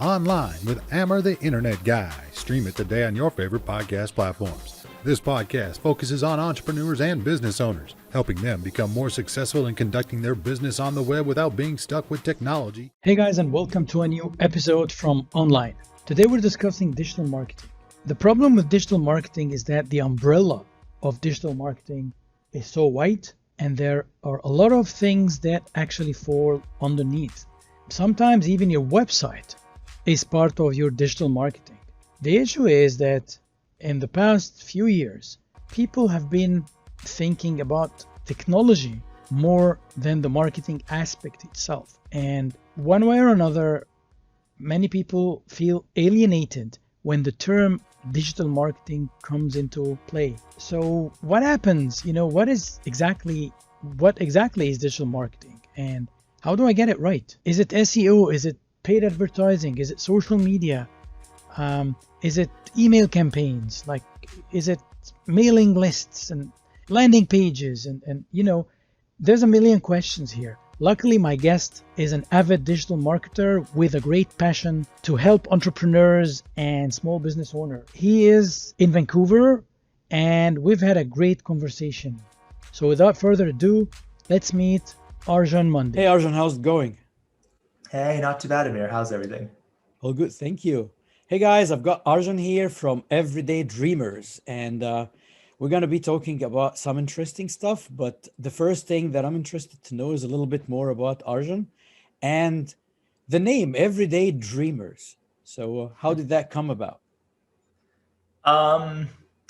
Online with Amr The Internet Guy. Stream it today on your favorite podcast platforms. This podcast focuses on entrepreneurs and business owners, helping them become more successful in conducting their business on the web without being stuck with technology. Hey guys, and welcome to a new episode from Online. Today we're discussing digital marketing. The problem with digital marketing is that the umbrella of digital marketing is so wide, and there are a lot of things that actually fall underneath. Sometimes even your website is part of your digital marketing. The issue is that in the past few years, people have been thinking about technology more than the marketing aspect itself. And one way or another, many people feel alienated when the term digital marketing comes into play. So what happens? What exactly is digital marketing, and how do I get it right? Is it SEO? Is it paid advertising? Is it social media? Is it email campaigns? Is it mailing lists and landing pages? And there's a million questions here. Luckily, my guest is an avid digital marketer with a great passion to help entrepreneurs and small business owners. He is in Vancouver, and we've had a great conversation. So without further ado, let's meet Arjan Mundy. Hey Arjan, how's it going? Hey, not too bad, Amir. How's everything? All good, thank you. Hey guys, I've got Arjan here from Everyday Dreamers, and we're going to be talking about some interesting stuff. But the first thing that I'm interested to know is a little bit more about Arjan and the name Everyday Dreamers. So how did that come about?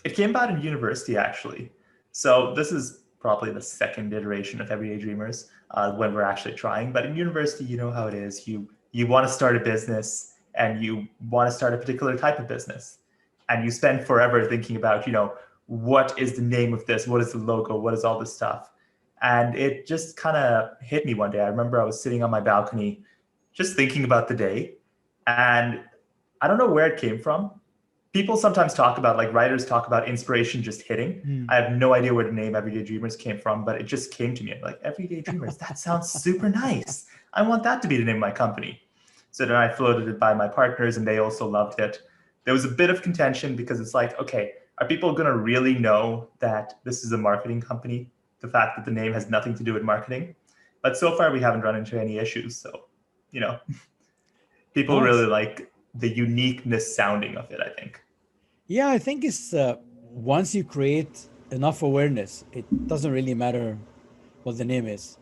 It came about in university, actually. So this is probably the second iteration of Everyday Dreamers when we're actually trying. But in university, you know how it is. You want to start a business, and you want to start a particular type of business. And you spend forever thinking about, what is the name of this? What is the logo? What is all this stuff? And it just kind of hit me one day. I remember I was sitting on my balcony just thinking about the day. And I don't know where it came from. People sometimes talk about, writers talk about inspiration just hitting. I have no idea where the name Everyday Dreamers came from, but it just came to me. I'm like, Everyday Dreamers, that sounds super nice. I want that to be the name of my company. So then I floated it by my partners, and they also loved it. There was a bit of contention because it's like, okay, are people going to really know that this is a marketing company? The fact that the name has nothing to do with marketing. But so far, we haven't run into any issues. So, people really like the uniqueness sounding of it, I think. Yeah, I think it's once you create enough awareness, it doesn't really matter what the name is.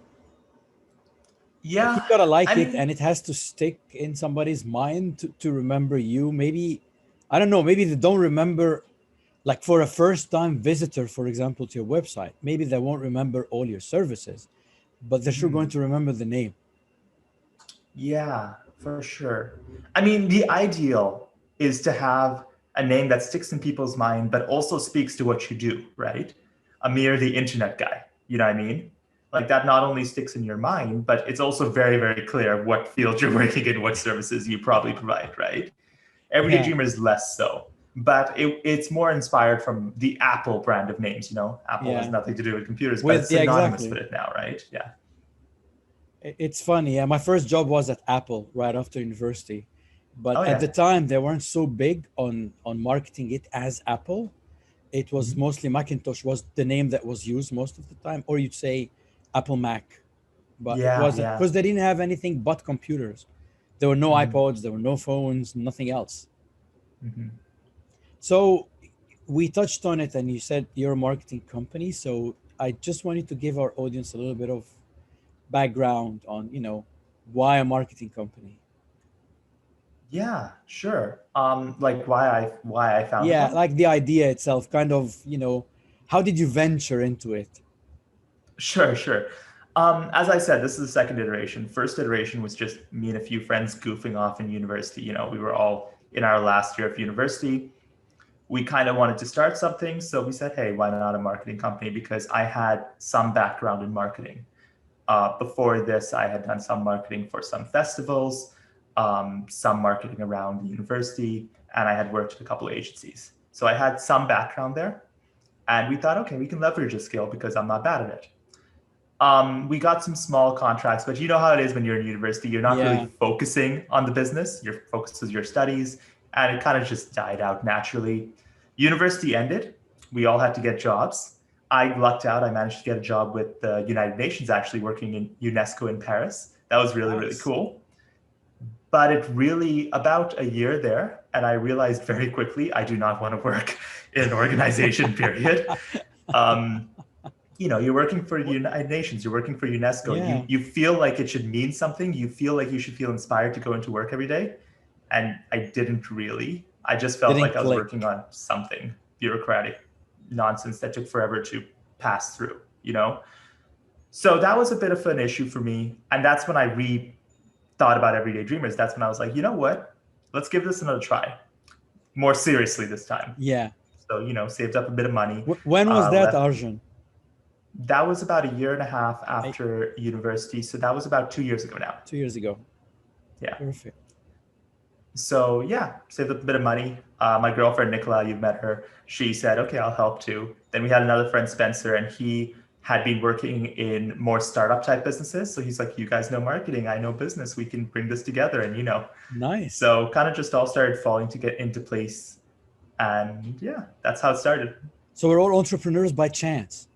Yeah, you gotta like it, and it has to stick in somebody's mind to remember you. Maybe, I don't know, maybe they don't remember, like for a first-time visitor, for example, to your website, maybe they won't remember all your services, but they're sure going to remember the name. Yeah, for sure. The ideal is to have a name that sticks in people's mind, but also speaks to what you do, right? Amir the Internet Guy, you know what I mean? Like that not only sticks in your mind, but it's also very, very clear what field you're working in, what services you probably provide, right? Everyday Dreamer is less so, but it's more inspired from the Apple brand of names, Apple has nothing to do with computers, but it's synonymous with it now, right? Yeah. It's funny. Yeah, my first job was at Apple right after university, but at the time they weren't so big on marketing it as Apple. It was mostly Macintosh was the name that was used most of the time, or you'd say Apple Mac, but it wasn't because they didn't have anything but computers. There were no iPods, there were no phones, nothing else. So we touched on it, and you said you're a marketing company. So I just wanted to give our audience a little bit of background on, why a marketing company. Yeah, sure. Like why I found Yeah, one? like the idea itself, kind of, how did you venture into it? Sure. As I said, this is the second iteration. First iteration was just me and a few friends goofing off in university. We were all in our last year of university. We kind of wanted to start something. So we said, hey, why not a marketing company? Because I had some background in marketing. Before this, I had done some marketing for some festivals, some marketing around the university, and I had worked at a couple of agencies. So I had some background there. And we thought, okay, we can leverage a skill because I'm not bad at it. We got some small contracts, but you know how it is when you're in university, you're not really focusing on the business. Your focus is your studies, and it kind of just died out naturally. University ended. We all had to get jobs. I lucked out. I managed to get a job with the United Nations, actually working in UNESCO in Paris. That was really, really cool. But it really, about a year there, and I realized very quickly, I do not want to work in an organization, period. You're working for the United Nations, you're working for UNESCO. Yeah. You feel like it should mean something. You feel like you should feel inspired to go into work every day. And I didn't really. I just felt like I was working on something bureaucratic nonsense that took forever to pass through, So that was a bit of an issue for me. And that's when I thought about Everyday Dreamers. That's when I was like, you know what? Let's give this another try. More seriously this time. Yeah. So, saved up a bit of money. When was that, Arjan? That was about a year and a half after university. So that was about 2 years ago now. 2 years ago. Yeah. Perfect. So saved up a bit of money. My girlfriend, Nicola, you've met her. She said, okay, I'll help too. Then we had another friend, Spencer, and he had been working in more startup type businesses. So he's like, you guys know marketing, I know business. We can bring this together. And, Nice. So kind of just all started falling to get into place. And that's how it started. So we're all entrepreneurs by chance.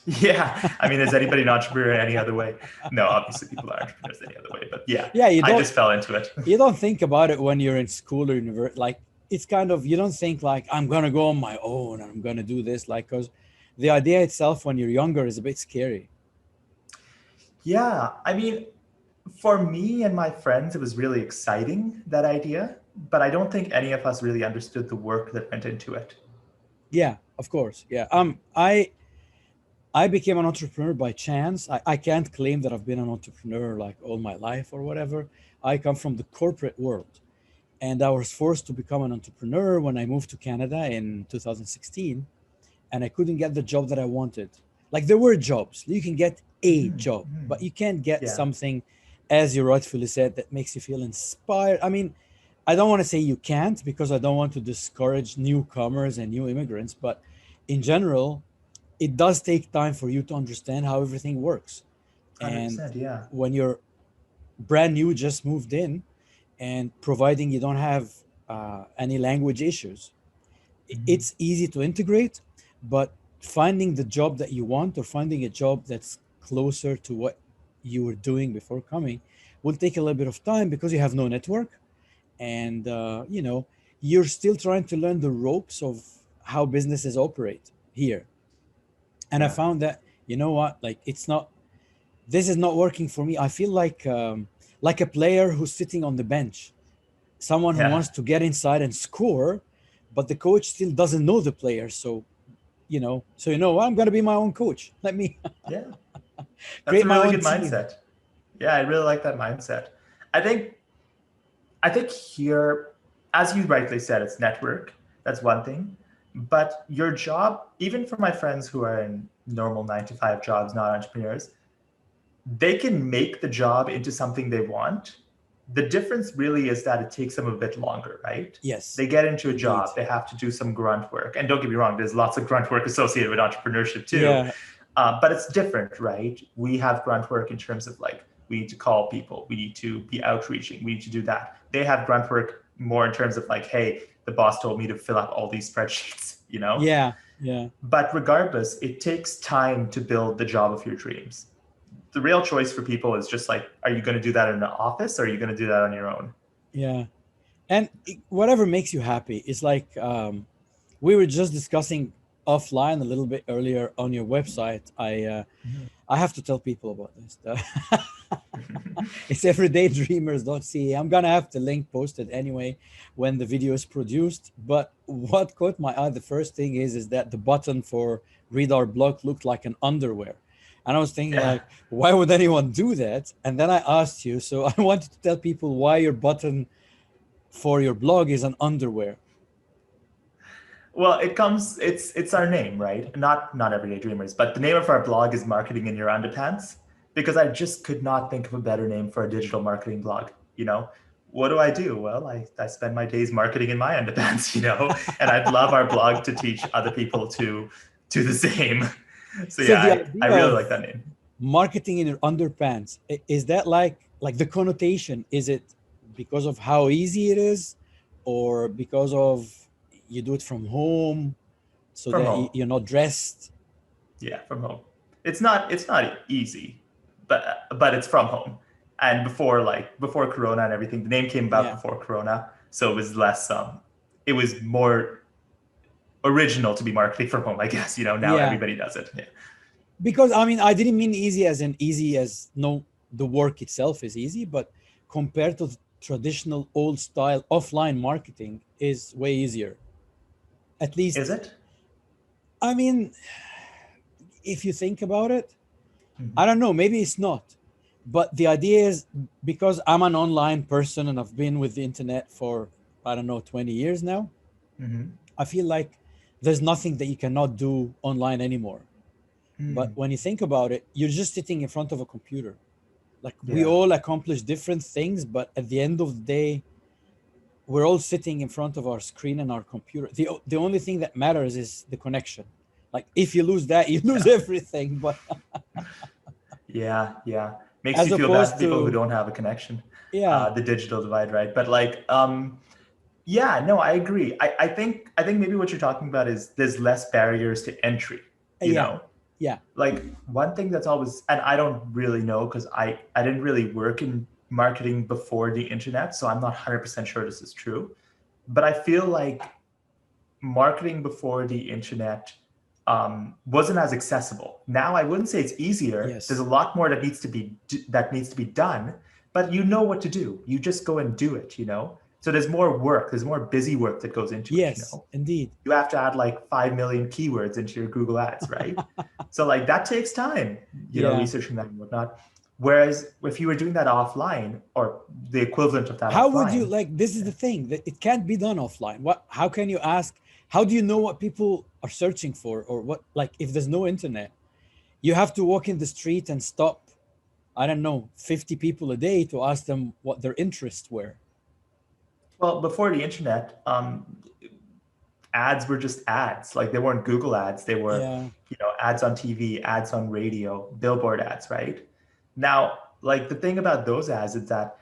Yeah. I mean, is anybody an entrepreneur any other way? No, obviously people are entrepreneurs any other way, but I just fell into it. You don't think about it when you're in school or university. Like, it's kind of, you don't think like, I'm going to go on my own and I'm going to do this. Like, because the idea itself when you're younger is a bit scary. Yeah. I mean, for me and my friends, it was really exciting, that idea, but I don't think any of us really understood the work that went into it. Yeah, of course. Yeah. I became an entrepreneur by chance. I can't claim that I've been an entrepreneur like all my life or whatever. I come from the corporate world, and I was forced to become an entrepreneur when I moved to Canada in 2016, and I couldn't get the job that I wanted. Like, there were jobs. You can get a job, but you can't get something, as you rightfully said, that makes you feel inspired. I mean, I don't want to say you can't, because I don't want to discourage newcomers and new immigrants, but in general, it does take time for you to understand how everything works. And when you're brand new, just moved in, and providing you don't have any language issues, it's easy to integrate, but finding the job that you want, or finding a job that's closer to what you were doing before coming, will take a little bit of time, because you have no network, and you're still trying to learn the ropes of how businesses operate here. And I found that, like, this is not working for me. I feel like a player who's sitting on the bench, someone who wants to get inside and score, but the coach still doesn't know the player. So, what? I'm going to be my own coach. Let me that's a really good mindset. Yeah, I really like that mindset. I think here, as you rightly said, it's network. That's one thing. But your job, even for my friends who are in normal 9-to-5 jobs, not entrepreneurs, they can make the job into something they want. The difference really is that it takes them a bit longer, right? Yes. They get into a job, they have to do some grunt work. And don't get me wrong, there's lots of grunt work associated with entrepreneurship too. Yeah. But it's different, right? We have grunt work in terms of like, we need to call people, we need to be outreaching, we need to do that. They have grunt work more in terms of like, hey, the boss told me to fill out all these spreadsheets, Yeah. But regardless, it takes time to build the job of your dreams. The real choice for people is just like, are you going to do that in an office, or are you going to do that on your own? Yeah. And whatever makes you happy. It's like, we were just discussing offline a little bit earlier on your website. I have to tell people about this. It's everydaydreamers.ca. I'm going to have the link posted anyway when the video is produced. But what caught my eye, the first thing is that the button for read our blog looked like an underwear. And I was thinking like, why would anyone do that? And then I asked you, so I wanted to tell people why your button for your blog is an underwear. Well, it's our name, right? Not Everyday Dreamers, but the name of our blog is Marketing in Your Underpants, because I just could not think of a better name for a digital marketing blog. What do I do? Well, I spend my days marketing in my underpants, and I'd love our blog to teach other people to do the same. So I really like that name. marketing in your underpants, is that like the connotation? Is it because of how easy it is, or because of you do it from home so From that home. you're not dressed? Yeah, from home. It's not easy, but it's from home. And before Corona and everything, the name came about before Corona, so it was less it was more original to be marketing from home, I guess. Now everybody does it. Yeah. Because I didn't mean easy as no, the work itself is easy, but compared to the traditional old style offline marketing is way easier. At least, Is it? I mean, if you think about it, I don't know, maybe it's not. But the idea is, because I'm an online person and I've been with the internet for, I don't know, 20 years now, I feel like there's nothing that you cannot do online anymore. But when you think about it, you're just sitting in front of a computer. Like we all accomplish different things, but at the end of the day, we're all sitting in front of our screen and our computer. The only thing that matters is the connection. Like if you lose that, you lose everything. But yeah, makes as you feel bad opposed for people to, who don't have a connection. yeah, The digital divide, right? But yeah, no, I agree. I think maybe what you're talking about is there's less barriers to entry. You know. Yeah. Like one thing that's always, and I don't really know because I didn't really work in marketing before the internet, so I'm not 100% sure this is true. But I feel like marketing before the internet wasn't as accessible. Now I wouldn't say it's easier. Yes. There's a lot more that needs to be done, but you know what to do. You just go and do it. So there's more work. There's more busy work that goes into it. Yes, indeed. You have to add like 5 million keywords into your Google Ads, right? So like that takes time, researching that and whatnot. Whereas if you were doing that offline, or the equivalent of that, how offline, would you this is the thing, that it can't be done offline. How can you ask? How do you know what people are searching for, or what? Like if there's no internet, you have to walk in the street and stop, I don't know, 50 people a day to ask them what their interests were. Well, before the internet, ads were just ads. Like they weren't Google ads. They were, ads on TV, ads on radio, billboard ads, right? Now, like the thing about those ads is that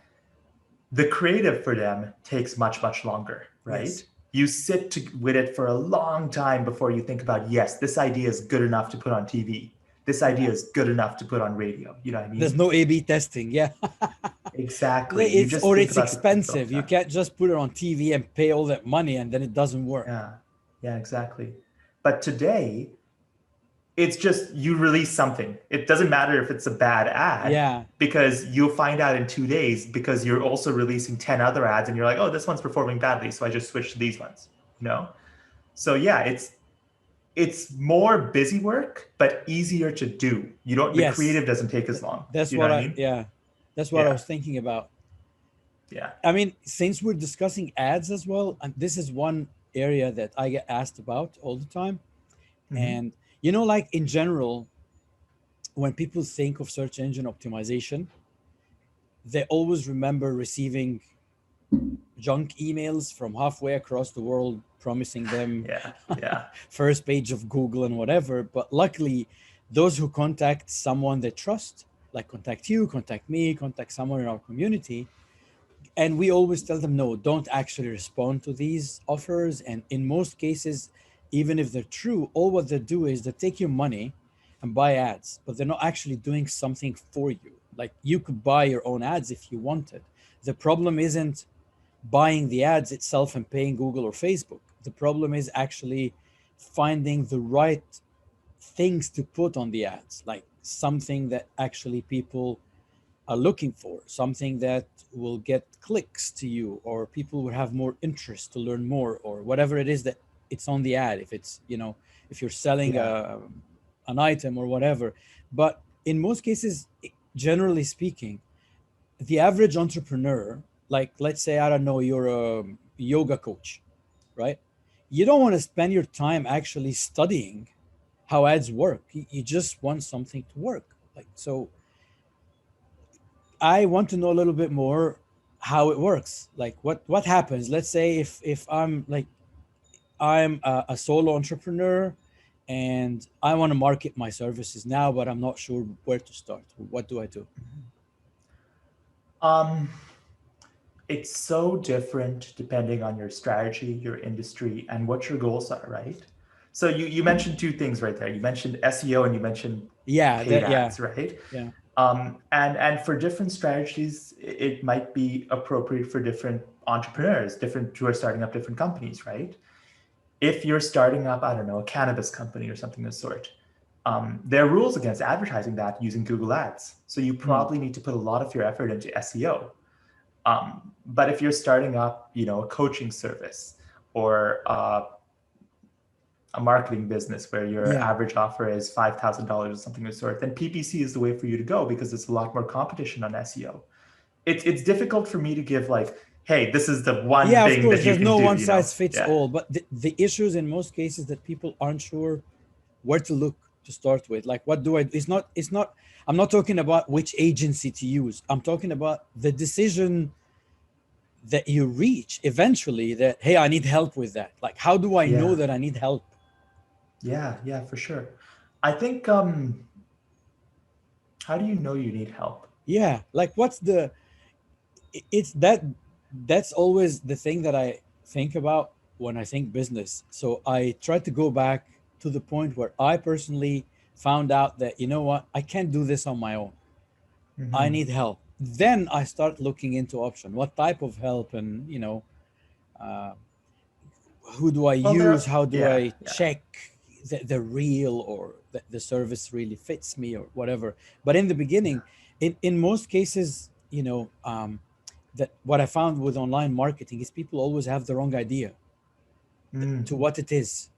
the creative for them takes much, much longer, right? Yes. You sit with it for a long time before you think about, yes, this idea is good enough to put on TV. This idea is good enough to put on radio. You know what I mean? There's no A/B testing. Yeah. Exactly. It's expensive. You can't just put it on TV and pay all that money and then it doesn't work. Yeah, exactly. But today, it's just you release something. It doesn't matter if it's a bad ad, because you'll find out in 2 days, because you're also releasing 10 other ads and you're like, oh, this one's performing badly, so I just switched to these ones. So yeah, it's more busy work, but easier to do. The creative doesn't take as long. That's what I mean? That's what I was thinking about. Yeah. I mean, since we're discussing ads as well, and this is one area that I get asked about all the time. And like in general, when people think of search engine optimization, they always remember receiving junk emails from halfway across the world promising them first page of Google and whatever. But luckily, those who contact someone they trust, like contact you, contact me, contact someone in our community, and we always tell them, no, don't actually respond to these offers. And in most cases, even if they're true, all what they do is they take your money and buy ads, but they're not actually doing something for you. Like you could buy your own ads if you wanted. The problem isn't buying the ads itself and paying Google or Facebook. The problem is actually finding the right things to put on the ads, like something that actually people are looking for, something that will get clicks to you, or people will have more interest to learn more, or whatever it is that it's on the ad. If it's, if you're selling an item or whatever. But in most cases, generally speaking, the average entrepreneur, like let's say, I don't know, you're a yoga coach, right? You don't want to spend your time actually studying how ads work. You just want something to work. So I want to know a little bit more how it works. Like what happens? Let's say if I'm a solo entrepreneur and I want to market my services now, but I'm not sure where to start. What do I do? It's so different depending on your strategy, your industry, and what your goals are, right? So you mentioned two things right there. You mentioned SEO and you mentioned paid ads, right? Yeah. And for different strategies, it might be appropriate for different entrepreneurs, different who are starting up different companies, right? If you're starting up, I don't know, a cannabis company or something of the sort, there are rules against advertising that using Google Ads. So you probably need to put a lot of your effort into SEO. But if you're starting up, you know, a coaching service or a marketing business where your average offer is $5,000 or something of the sort, then PPC is the way for you to go because it's a lot more competition on SEO. It's difficult for me to give like, hey, this is the one thing that you can do. There's no one size fits all, but the issues in most cases that people aren't sure where to look to start with. Like, what do I, it's not, I'm not talking about which agency to use. I'm talking about the decision that you reach eventually that, hey, I need help with that. Like, how do I know that I need help? Yeah, for sure. I think, how do you know you need help? Yeah. Like that's always the thing that I think about when I think business. So I try to go back to the point where I personally found out that, you know what, I can't do this on my own. I need help. Then I start looking into option. What type of help, and you know, who do I use? How do I check the real or the service really fits me or whatever? But in the beginning, in most cases, you know, that what I found with online marketing is people always have the wrong idea to what it is.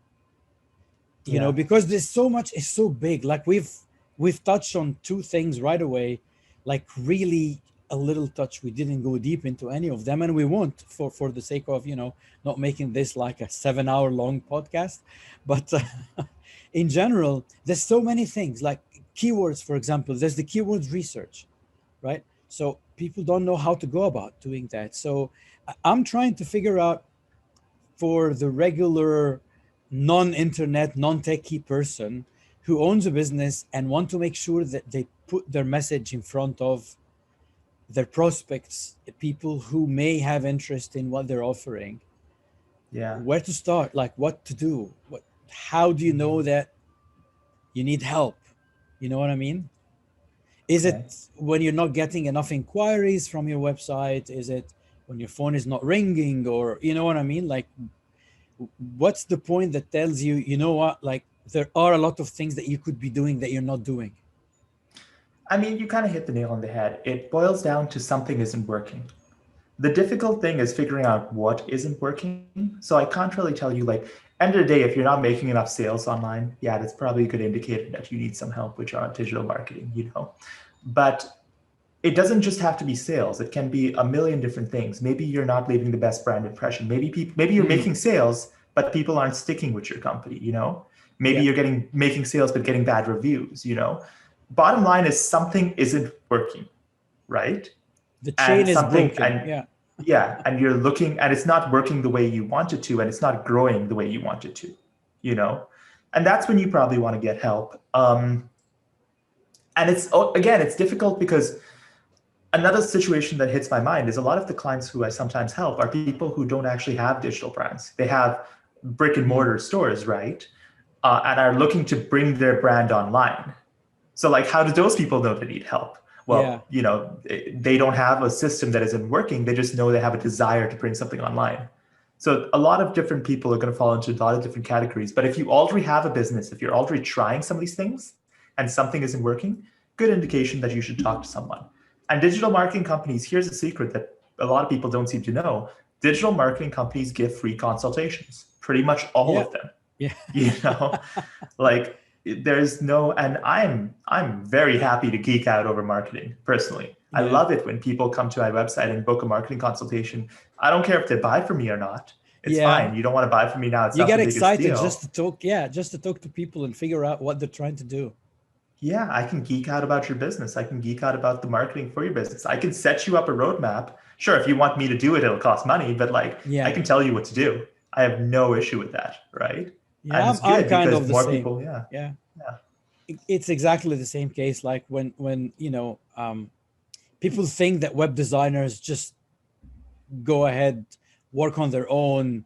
You know, because there's so much, it's so big. Like we've touched on two things right away, like really a little touch. We didn't go deep into any of them, and we won't for the sake of, you know, not making this like a 7-hour long podcast. But in general, there's so many things like keywords, for example. There's the keywords research, right? So people don't know how to go about doing that. So I'm trying to figure out for the regular non-internet, non-techie person who owns a business and want to make sure that they put their message in front of their prospects, people who may have interest in what they're offering. Where to start, like what to do, how do you know that you need help? You know what I mean? Is it when you're not getting enough inquiries from your website? Is it when your phone is not ringing? Or, you know what I mean? Like, what's the point that tells you, you know what, like there are a lot of things that you could be doing that you're not doing? I mean, you kind of hit the nail on the head. It boils down to something isn't working. The difficult thing is figuring out what isn't working. So I can't really tell you, like, end of the day, if you're not making enough sales online, that's probably a good indicator that you need some help with your digital marketing, you know. But it doesn't just have to be sales. It can be a million different things. Maybe you're not leaving the best brand impression. Maybe you're making sales, but people aren't sticking with your company, you know. Maybe you're making sales, but getting bad reviews, you know. Bottom line is something isn't working, right? The chain is broken. And you're looking, and it's not working the way you want it to, and it's not growing the way you want it to, you know. And that's when you probably want to get help. And it's difficult because another situation that hits my mind is a lot of the clients who I sometimes help are people who don't actually have digital brands. They have brick and mortar stores, right? And are looking to bring their brand online. So like, how do those people know they need help? Well, you know, they don't have a system that isn't working. They just know they have a desire to bring something online. So a lot of different people are going to fall into a lot of different categories. But if you already have a business, if you're already trying some of these things and something isn't working, good indication that you should talk to someone. And digital marketing companies, here's a secret that a lot of people don't seem to know. Digital marketing companies give free consultations, pretty much all of them. You know, like there's no, and I'm very happy to geek out over marketing personally. I love it when people come to my website and book a marketing consultation. I don't care if they buy from me or not. It's fine. You don't want to buy from me now. It's you not get the biggest excited deal. just to talk to people and figure out what they're trying to do. Yeah, I can geek out about your business. I can geek out about the marketing for your business. I can set you up a roadmap. Sure, if you want me to do it, it'll cost money, but like I can tell you what to do. I have no issue with that, right? Yeah, And it's I'm good kind because of the more same. people, yeah. Yeah, Yeah. it's exactly the same case. Like when people think that web designers just go ahead, work on their own,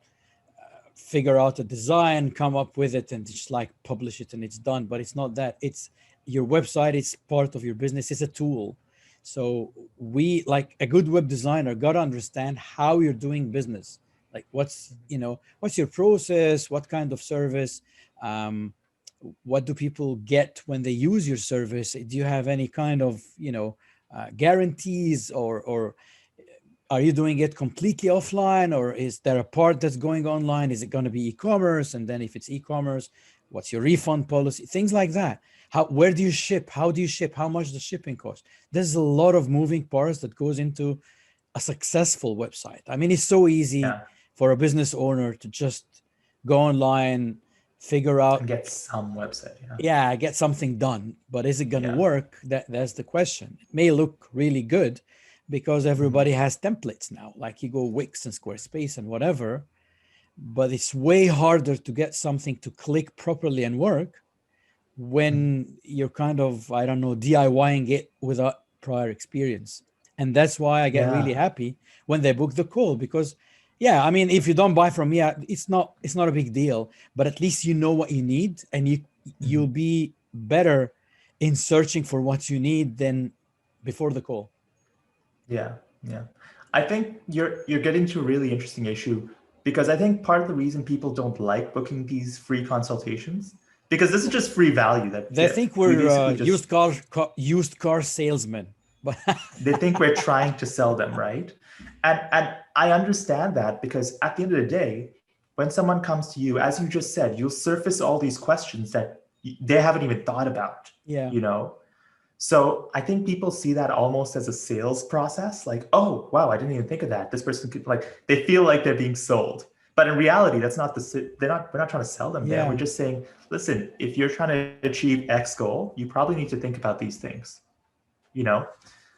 figure out a design, come up with it, and just like publish it and it's done. But it's not that. It's your website. It's part of your business. It's a tool. So we, like a good web designer, got to understand how you're doing business. Like what's your process? What kind of service? Um, what do people get when they use your service? Do you have any kind of guarantees, or are you doing it completely offline, or is there a part that's going online? Is it going to be e-commerce? And then if it's e-commerce, what's your refund policy? Things like that. Where do you ship? How do you ship? How much does shipping cost? There's a lot of moving parts that goes into a successful website. I mean, it's so easy Yeah. for a business owner to just go online, figure out, And get some website. Yeah. yeah, get something done. But is it going to Yeah. work? That's the question. It may look really good because everybody has templates now, like you go Wix and Squarespace and whatever, but it's way harder to get something to click properly and work when you're kind of, I don't know, DIYing it without prior experience. And that's why I get really Yeah. happy when they book the call, because yeah, I mean, if you don't buy from me, it's not a big deal, but at least you know what you need, and you'll be better in searching for what you need than before the call. Yeah, yeah. I think you're getting to a really interesting issue, because I think part of the reason people don't like booking these free consultations, because this is just free value They think we we're basically just used car salesmen, but they think we're trying to sell them, right? And I understand that, because at the end of the day, when someone comes to you, as you just said, you'll surface all these questions that they haven't even thought about. yeah, So I think people see that almost as a sales process, like, oh, wow, I didn't even think of that. This person could, like, they feel like they're being sold. But in reality, that's not we're not trying to sell them there. yeah. We're just saying, listen, if you're trying to achieve X goal, you probably need to think about these things, you know?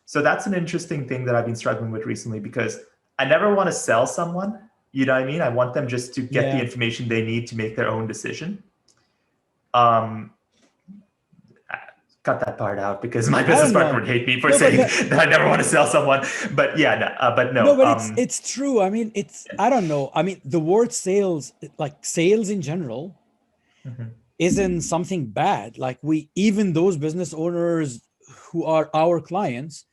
So that's an interesting thing that I've been struggling with recently, because I never want to sell someone, you know what I mean? I want them just to get the information they need to make their own decision. Cut that part out, because my business partner would hate me for saying that I never want to sell someone. But yeah, but no. No, but it's true. I mean, I don't know. I mean, the word sales, like sales in general, isn't something bad. Like even those business owners who are our clients,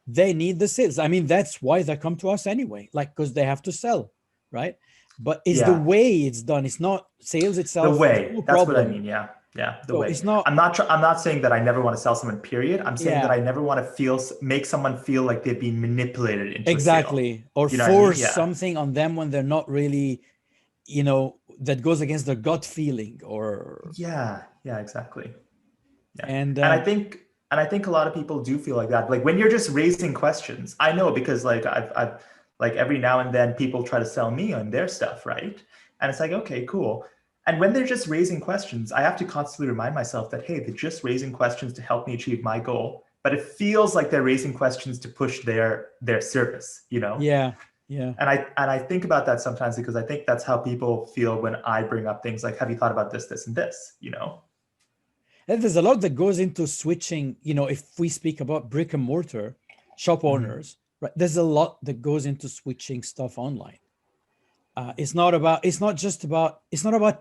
they need the sales. I mean, that's why they come to us anyway, like, because they have to sell, right? But it's the way it's done. It's not sales itself. The way, no that's problem. what I mean. Yeah. The So way. it's not. I'm not saying that I never want to sell someone, period. I'm saying that I never want to make someone feel like they've been manipulated into exactly, a sale. or You know force what I mean? something on them when they're not really, that goes against their gut feeling, or yeah, exactly. Yeah. And I think a lot of people do feel like that. Like when you're just raising questions, I know, because like I've like every now and then people try to sell me on their stuff, right? And it's like, okay, cool. And when they're just raising questions, I have to constantly remind myself that, hey, they're just raising questions to help me achieve my goal. But it feels like they're raising questions to push their service, Yeah. And I think about that sometimes, because I think that's how people feel when I bring up things like, have you thought about this, this, and this, And there's a lot that goes into switching, if we speak about brick and mortar shop owners, right? There's a lot that goes into switching stuff online. It's not about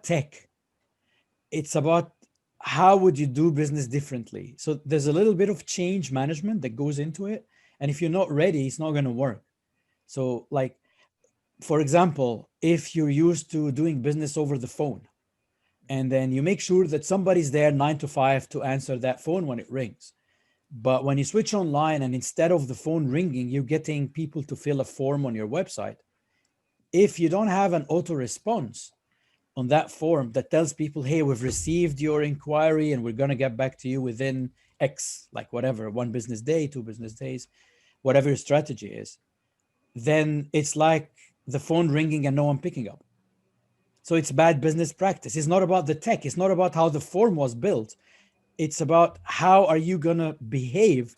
tech. It's about how would you do business differently. So there's a little bit of change management that goes into it. And if you're not ready, it's not going to work. So like, for example, if you're used to doing business over the phone, and then you make sure that somebody's there 9 to 5 to answer that phone when it rings. But when you switch online, and instead of the phone ringing, you're getting people to fill a form on your website. If you don't have an auto response on that form that tells people, hey, we've received your inquiry and we're going to get back to you within X, like whatever, 1 business day, 2 business days, whatever your strategy is, then it's like the phone ringing and no one picking up. So it's bad business practice. It's not about the tech. It's not about how the form was built. It's about how are you going to behave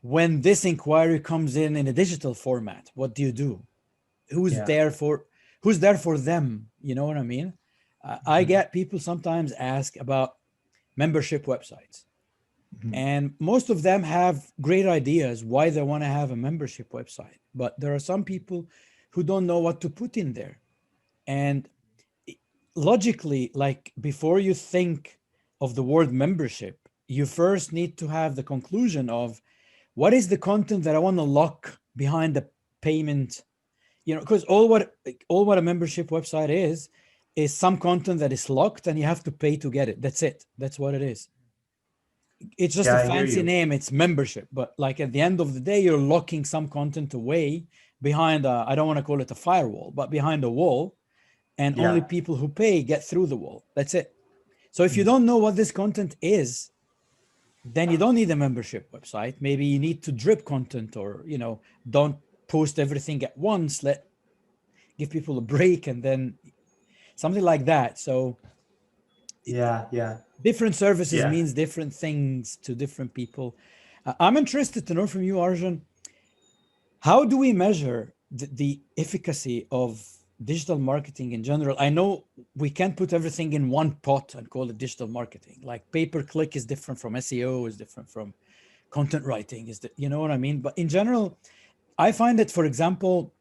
when this inquiry comes in a digital format. What do you do? Who's there for them? You know what I mean? I get people sometimes ask about membership websites. And most of them have great ideas why they want to have a membership website. But there are some people who don't know what to put in there. And logically, like before you think of the word membership, you first need to have the conclusion of what is the content that I want to lock behind the payment, because all what a membership website is some content that is locked and you have to pay to get it. That's it. That's what it is. It's just a fancy name. It's membership. But like at the end of the day, you're locking some content away behind I don't want to call it a firewall, but behind a wall, and only people who pay get through the wall. That's it. So if you don't know what this content is, then you don't need a membership website. Maybe you need to drip content, or, don't post everything at once. Give people a break, and then something like that. So different services means different things to different people. I'm interested to know from you, Arjan, how do we measure the efficacy of digital marketing in general? I know we can't put everything in one pot and call it digital marketing. Like pay-per-click is different from SEO, is different from content writing, you know what I mean? But in general, I find that, for example,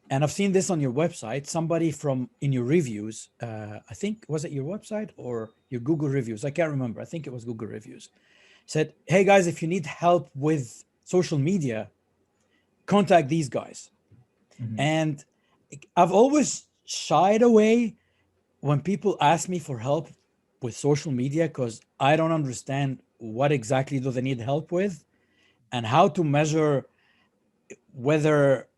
and I've seen this on your website, somebody in your reviews, I think, was it your website or your Google reviews? I can't remember. I think it was Google reviews. Said, hey guys, if you need help with social media, contact these guys. And I've always shied away when people ask me for help with social media, because I don't understand what exactly do they need help with and how to measure whether,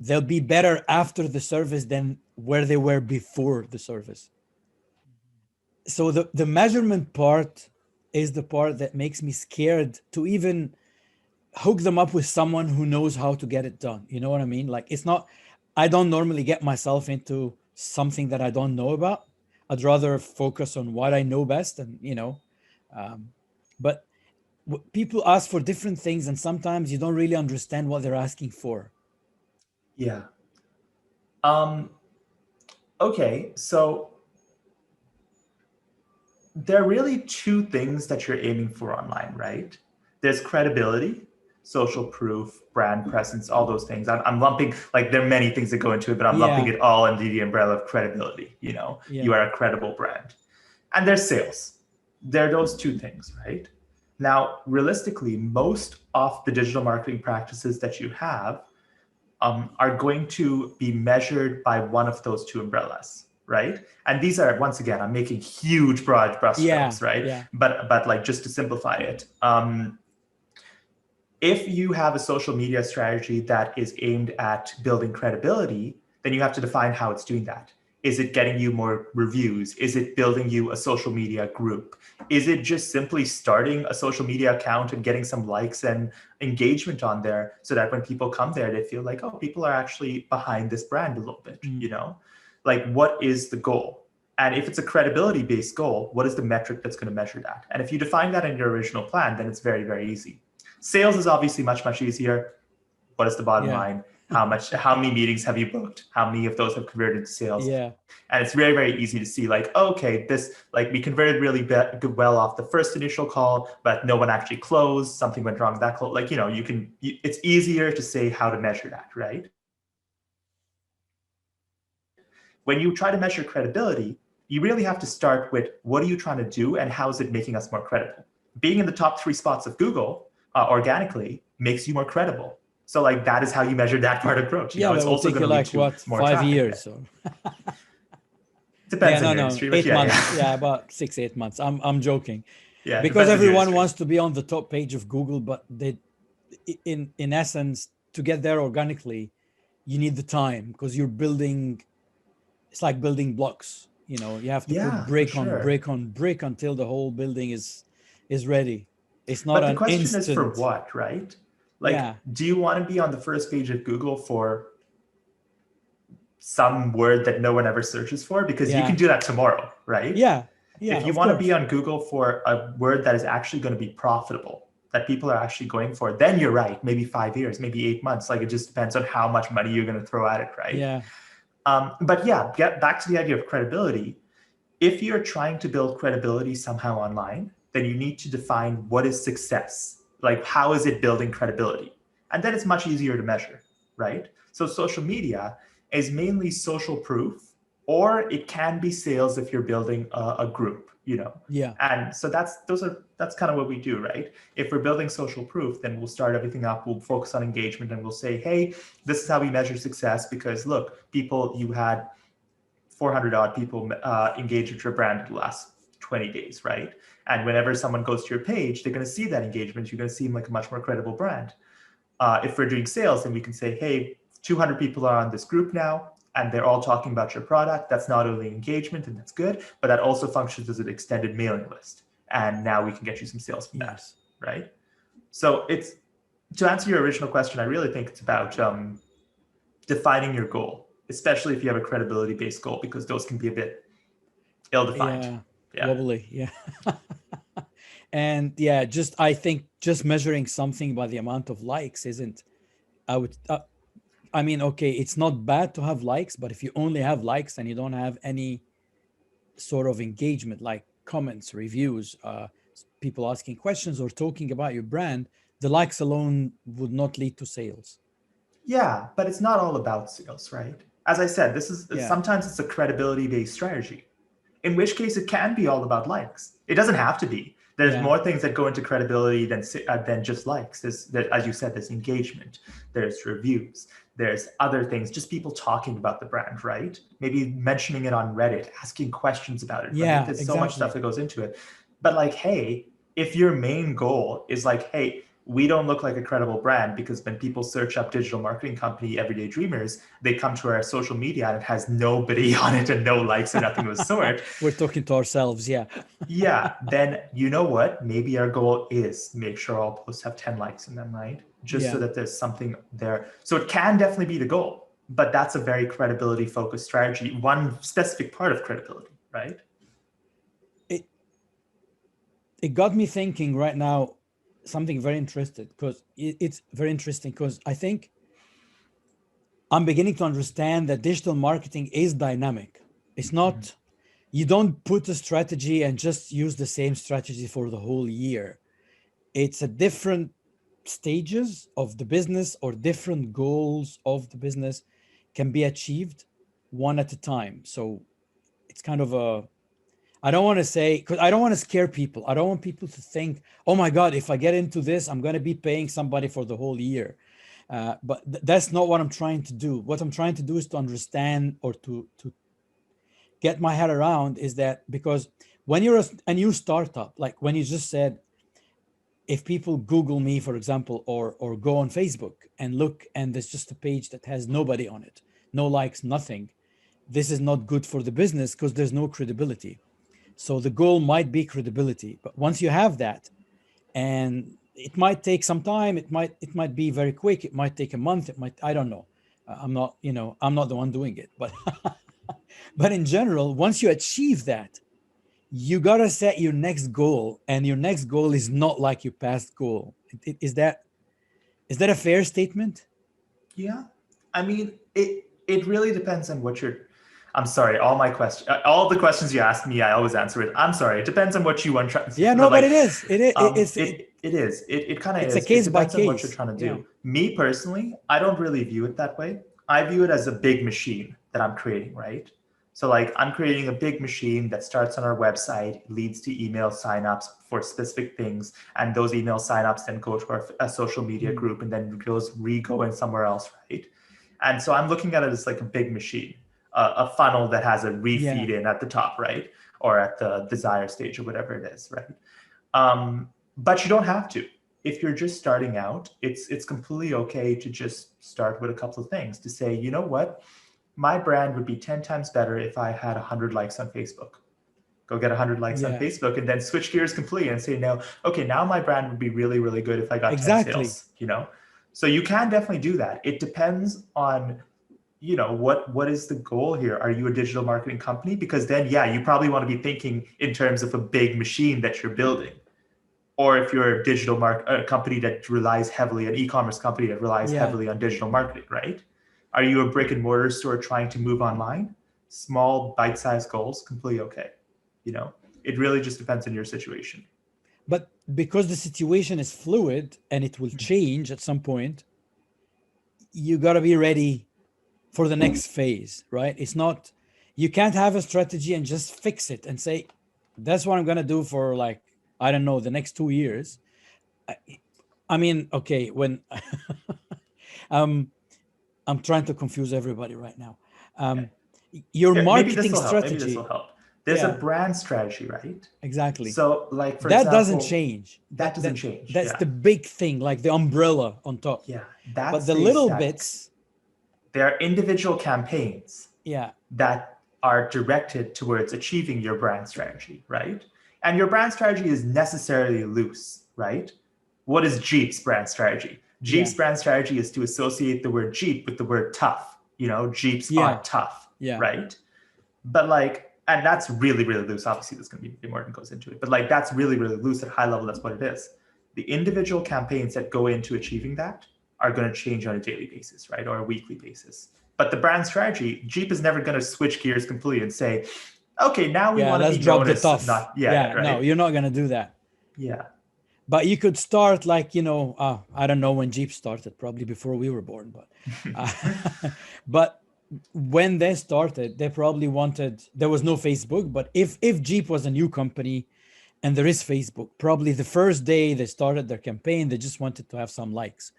they'll be better after the service than where they were before the service. So the measurement part is the part that makes me scared to even hook them up with someone who knows how to get it done. You know what I mean? Like, I don't normally get myself into something that I don't know about. I'd rather focus on what I know best, and, but people ask for different things, and sometimes you don't really understand what they're asking for. Yeah. Okay, so there are really two things that you're aiming for online, right? There's credibility, social proof, brand presence, all those things. I'm lumping, like, there are many things that go into it, but I'm lumping it all under the umbrella of credibility. You are a credible brand. And there's sales. There are those two things, right? Now, realistically, most of the digital marketing practices that you have are going to be measured by one of those two umbrellas, right? And these are, once again, I'm making huge broad brushstrokes, right? Yeah. But like, just to simplify it, if you have a social media strategy that is aimed at building credibility, then you have to define how it's doing that. Is it getting you more reviews? Is it building you a social media group? Is it just simply starting a social media account and getting some likes and engagement on there, so that when people come there, they feel like, oh, people are actually behind this brand a little bit, Like, what is the goal? And if it's a credibility-based goal, what is the metric that's going to measure that? And if you define that in your original plan, then it's very, very easy. Sales is obviously much, much easier. What is the bottom line? How many meetings have you booked? How many of those have converted to sales? Yeah. And it's very, very easy to see, like, okay, we converted really well off the first initial call, but no one actually closed. Something went wrong with that call. Like, it's easier to say how to measure that, right? When you try to measure credibility, you really have to start with, what are you trying to do and how is it making us more credible? Being in the top 3 spots of Google organically makes you more credible. So, like, that is how you measure that part of growth. It's also going to lead to more 5 traffic. years? Or... Depends on your industry. 8 months. Yeah, about 6-8 months. I'm joking. Yeah, because everyone wants to be on the top page of Google, but in essence, to get there organically, you need the time, because you're building. It's like building blocks. You have to put brick on brick on brick until the whole building is ready. It's not an instant. But the question is for what, right? Like, do you want to be on the first page of Google for some word that no one ever searches for? Because you can do that tomorrow, right? Yeah. If you want to be on Google for a word that is actually going to be profitable, that people are actually going for, then you're right. Maybe 5 years, maybe 8 months. Like, it just depends on how much money you're going to throw at it, right? Yeah. But yeah, get back to the idea of credibility. If you're trying to build credibility somehow online, then you need to define what is success. Like, how is it building credibility? And then it's much easier to measure, right? So social media is mainly social proof, or it can be sales if you're building a group, you know? Yeah. And so that's kind of what we do, right? If we're building social proof, then we'll start everything up. We'll focus on engagement and we'll say, hey, this is how we measure success, because look, you had 400 odd people engage with your brand in the last 20 days, right? And whenever someone goes to your page, they're going to see that engagement. You're going to seem like a much more credible brand. If we're doing sales, then we can say, hey, 200 people are on this group now, and they're all talking about your product. That's not only engagement, and that's good, but that also functions as an extended mailing list. And now we can get you some sales from that, right? So it's, to answer your original question, I really think it's about defining your goal, especially if you have a credibility-based goal, because those can be a bit ill-defined. Yeah. Wobbly, yeah. And yeah, I think just measuring something by the amount of likes isn't, I mean, okay, it's not bad to have likes, but if you only have likes and you don't have any sort of engagement, like comments, reviews, people asking questions or talking about your brand, the likes alone would not lead to sales. Yeah, but it's not all about sales, right? As I said, sometimes it's a credibility-based strategy, in which case it can be all about likes. It doesn't have to be. There's more things that go into credibility than just likes. There's, as you said, there's engagement, there's reviews, there's other things, just people talking about the brand, right? Maybe mentioning it on Reddit, asking questions about it. Yeah, right? There's so much stuff that goes into it. But like, hey, if your main goal is like, hey, we don't look like a credible brand, because when people search up digital marketing company Everyday Dreamers, they come to our social media and it has nobody on it and no likes or nothing of the sort. We're talking to ourselves, yeah. Yeah, then you know what? Maybe our goal is make sure all posts have 10 likes in them, right? Just so that there's something there. So it can definitely be the goal, but that's a very credibility focused strategy, one specific part of credibility, right? It got me thinking right now, something very interesting, because it's very interesting, because I think I'm beginning to understand that digital marketing is dynamic. It's not, you don't put a strategy and just use the same strategy for the whole year. It's a different stages of the business, or different goals of the business can be achieved one at a time. So it's kind of I don't want to say, because I don't want to scare people. I don't want people to think, oh my God, if I get into this, I'm going to be paying somebody for the whole year. But that's not what I'm trying to do. What I'm trying to do is to understand, or to get my head around, is that because when you're a new startup, like when you just said, if people Google me, for example, or go on Facebook and look, and there's just a page that has nobody on it, no likes, nothing, this is not good for the business, because there's no credibility. So the goal might be credibility, but once you have that, and it might take some time, it might be very quick, it might take a month, I don't know. I'm not the one doing it, but but in general, once you achieve that, you gotta set your next goal, and your next goal is not like your past goal. Is that a fair statement? Yeah, I mean, it really depends on what you're. I'm sorry, all the questions you ask me, I always answer it. I'm sorry, it depends on what you want. Yeah, no, but it is. It is. It kind of is. It's a case by case. On what you're trying to do. Yeah. Me personally, I don't really view it that way. I view it as a big machine that I'm creating, right? So like, I'm creating a big machine that starts on our website, leads to email signups for specific things, and those email signups then go to our social media group, and then go in somewhere else, right? And so I'm looking at it as like a big machine. A funnel that has a refeed in at the top, right? Or at the desire stage, or whatever it is, right? But you don't have to. If you're just starting out, it's completely okay to just start with a couple of things, to say, you know what? My brand would be 10 times better if I had 100 likes on Facebook. Go get 100 likes on Facebook, and then switch gears completely and say, now my brand would be really, really good if I got 10 sales, you know? So you can definitely do that. It depends on, you know, what is the goal here? Are you a digital marketing company? Because then, you probably want to be thinking in terms of a big machine that you're building. Or if you're a digital company that relies heavily, an e-commerce company that relies heavily on digital marketing, right? Are you a brick and mortar store trying to move online? Small bite-sized goals, completely okay. It really just depends on your situation. But because the situation is fluid and it will change at some point, you got to be ready for the next phase, right? It's not, you can't have a strategy and just fix it and say, that's what I'm going to do for like, I don't know, the next 2 years. I mean, okay, when I'm trying to confuse everybody right now. Your marketing strategy. Maybe this will help. There's a brand strategy, right? Exactly. So like, for that example, doesn't change. That doesn't change. That's the big thing, like the umbrella on top. Yeah. But the little bits. There are individual campaigns that are directed towards achieving your brand strategy, right? And your brand strategy is necessarily loose, right? What is Jeep's brand strategy? Jeep's brand strategy is to associate the word Jeep with the word tough. Jeeps are tough, right? But like, and that's really, really loose. Obviously, there's going to be more than goes into it, but like, that's really, really loose at high level. That's what it is. The individual campaigns that go into achieving that are going to change on a daily basis, right? Or a weekly basis. But the brand strategy, Jeep is never going to switch gears completely and say, okay, now we want to be known as tough. Right? No, you're not going to do that. Yeah. But you could start like, I don't know when Jeep started, probably before we were born, but when they started, they probably there was no Facebook, but if Jeep was a new company and there is Facebook, probably the first day they started their campaign, they just wanted to have some likes,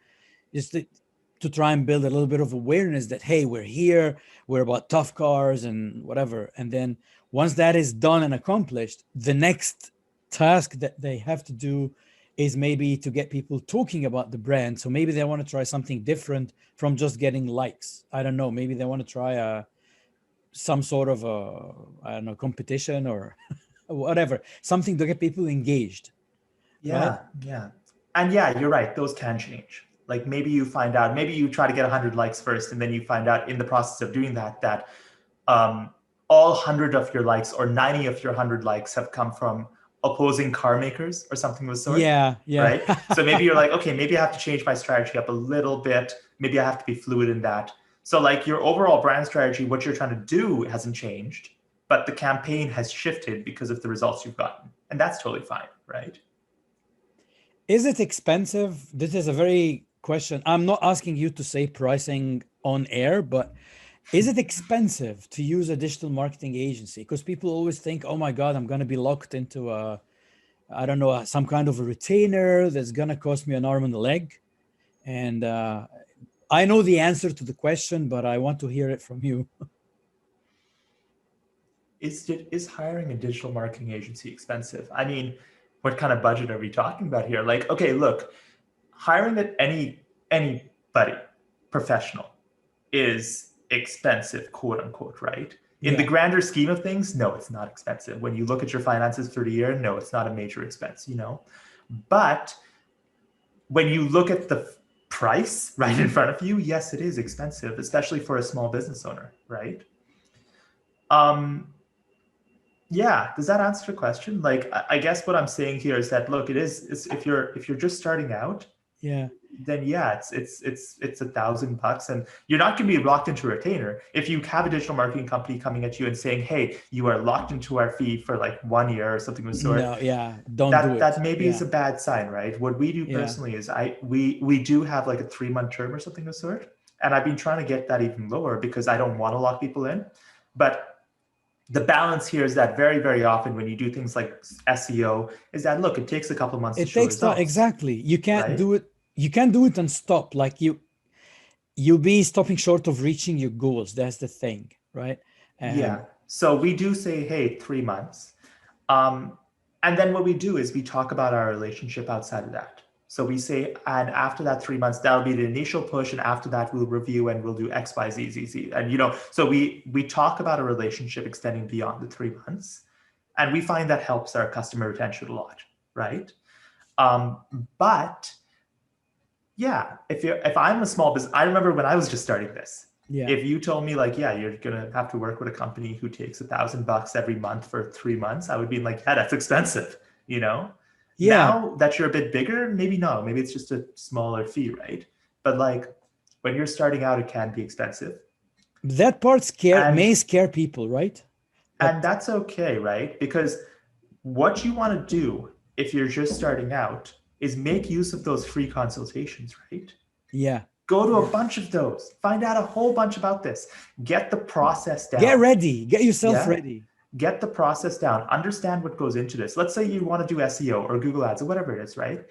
just to try and build a little bit of awareness that, hey, we're here, we're about tough cars and whatever. And then once that is done and accomplished, the next task that they have to do is maybe to get people talking about the brand. So maybe they want to try something different from just getting likes. I don't know. Maybe they want to try some sort of competition or whatever, something to get people engaged. Yeah, right? Yeah. And yeah, you're right. Those can change. Like maybe you find out, maybe you try to get 100 likes first, and then you find out in the process of doing that all 100 of your likes or 90 of your 100 likes have come from opposing car makers or something of the sort. Yeah. Right. So maybe you're like, okay, maybe I have to change my strategy up a little bit. Maybe I have to be fluid in that. So like your overall brand strategy, what you're trying to do hasn't changed, but the campaign has shifted because of the results you've gotten. And that's totally fine. Right. Is it expensive? This is a very question. I'm not asking you to say pricing on air, but is it expensive to use a digital marketing agency? Because people always think, oh my God, I'm going to be locked into some kind of a retainer that's going to cost me an arm and a leg. And I know the answer to the question, but I want to hear it from you. Is hiring a digital marketing agency expensive? I mean, what kind of budget are we talking about here? Like, okay, look, hiring anybody professional is expensive, quote unquote, right? In the grander scheme of things, no, it's not expensive. When you look at your finances for the year, no, it's not a major expense, But when you look at the price right in front of you, yes, it is expensive, especially for a small business owner, right? Yeah, does that answer the question? Like, I guess what I'm saying here is that, look, it's if you're just starting out, then it's $1,000, and you're not going to be locked into a retainer. If you have a digital marketing company coming at you and saying, hey, you are locked into our fee for like 1 year or something of the sort, don't do it. That maybe is a bad sign, right? What we do personally is we do have like a 3-month term or something of the sort, and I've been trying to get that even lower because I don't want to lock people in. But the balance here is that very, very often when you do things like SEO, is that, look, it takes a couple of months to show results. It takes time. Exactly. You can't do it. You can't do it and stop. Like you'll be stopping short of reaching your goals. That's the thing, right? So we do say, hey, 3 months. And then what we do is we talk about our relationship outside of that. So we say, and after that 3 months, that'll be the initial push. And after that, we'll review and we'll do X, Y, Z, Z, Z. And, so we talk about a relationship extending beyond the 3 months. And we find that helps our customer retention a lot, right? But yeah, if I'm a small business, I remember when I was just starting this, if you told me like, you're going to have to work with a company who takes $1,000 every month for 3 months, I would be like, that's expensive, Now that you're a bit bigger, maybe no, maybe it's just a smaller fee, right? But like when you're starting out, it can be expensive. That part may scare people, right? And that's okay, right? Because what you want to do if you're just starting out is make use of those free consultations, right? Yeah. Go to a bunch of those. Find out a whole bunch about this. Get the process down. Get ready. Get yourself ready. Get the process down. Understand what goes into this. Let's say you want to do SEO or Google Ads or whatever it is, right?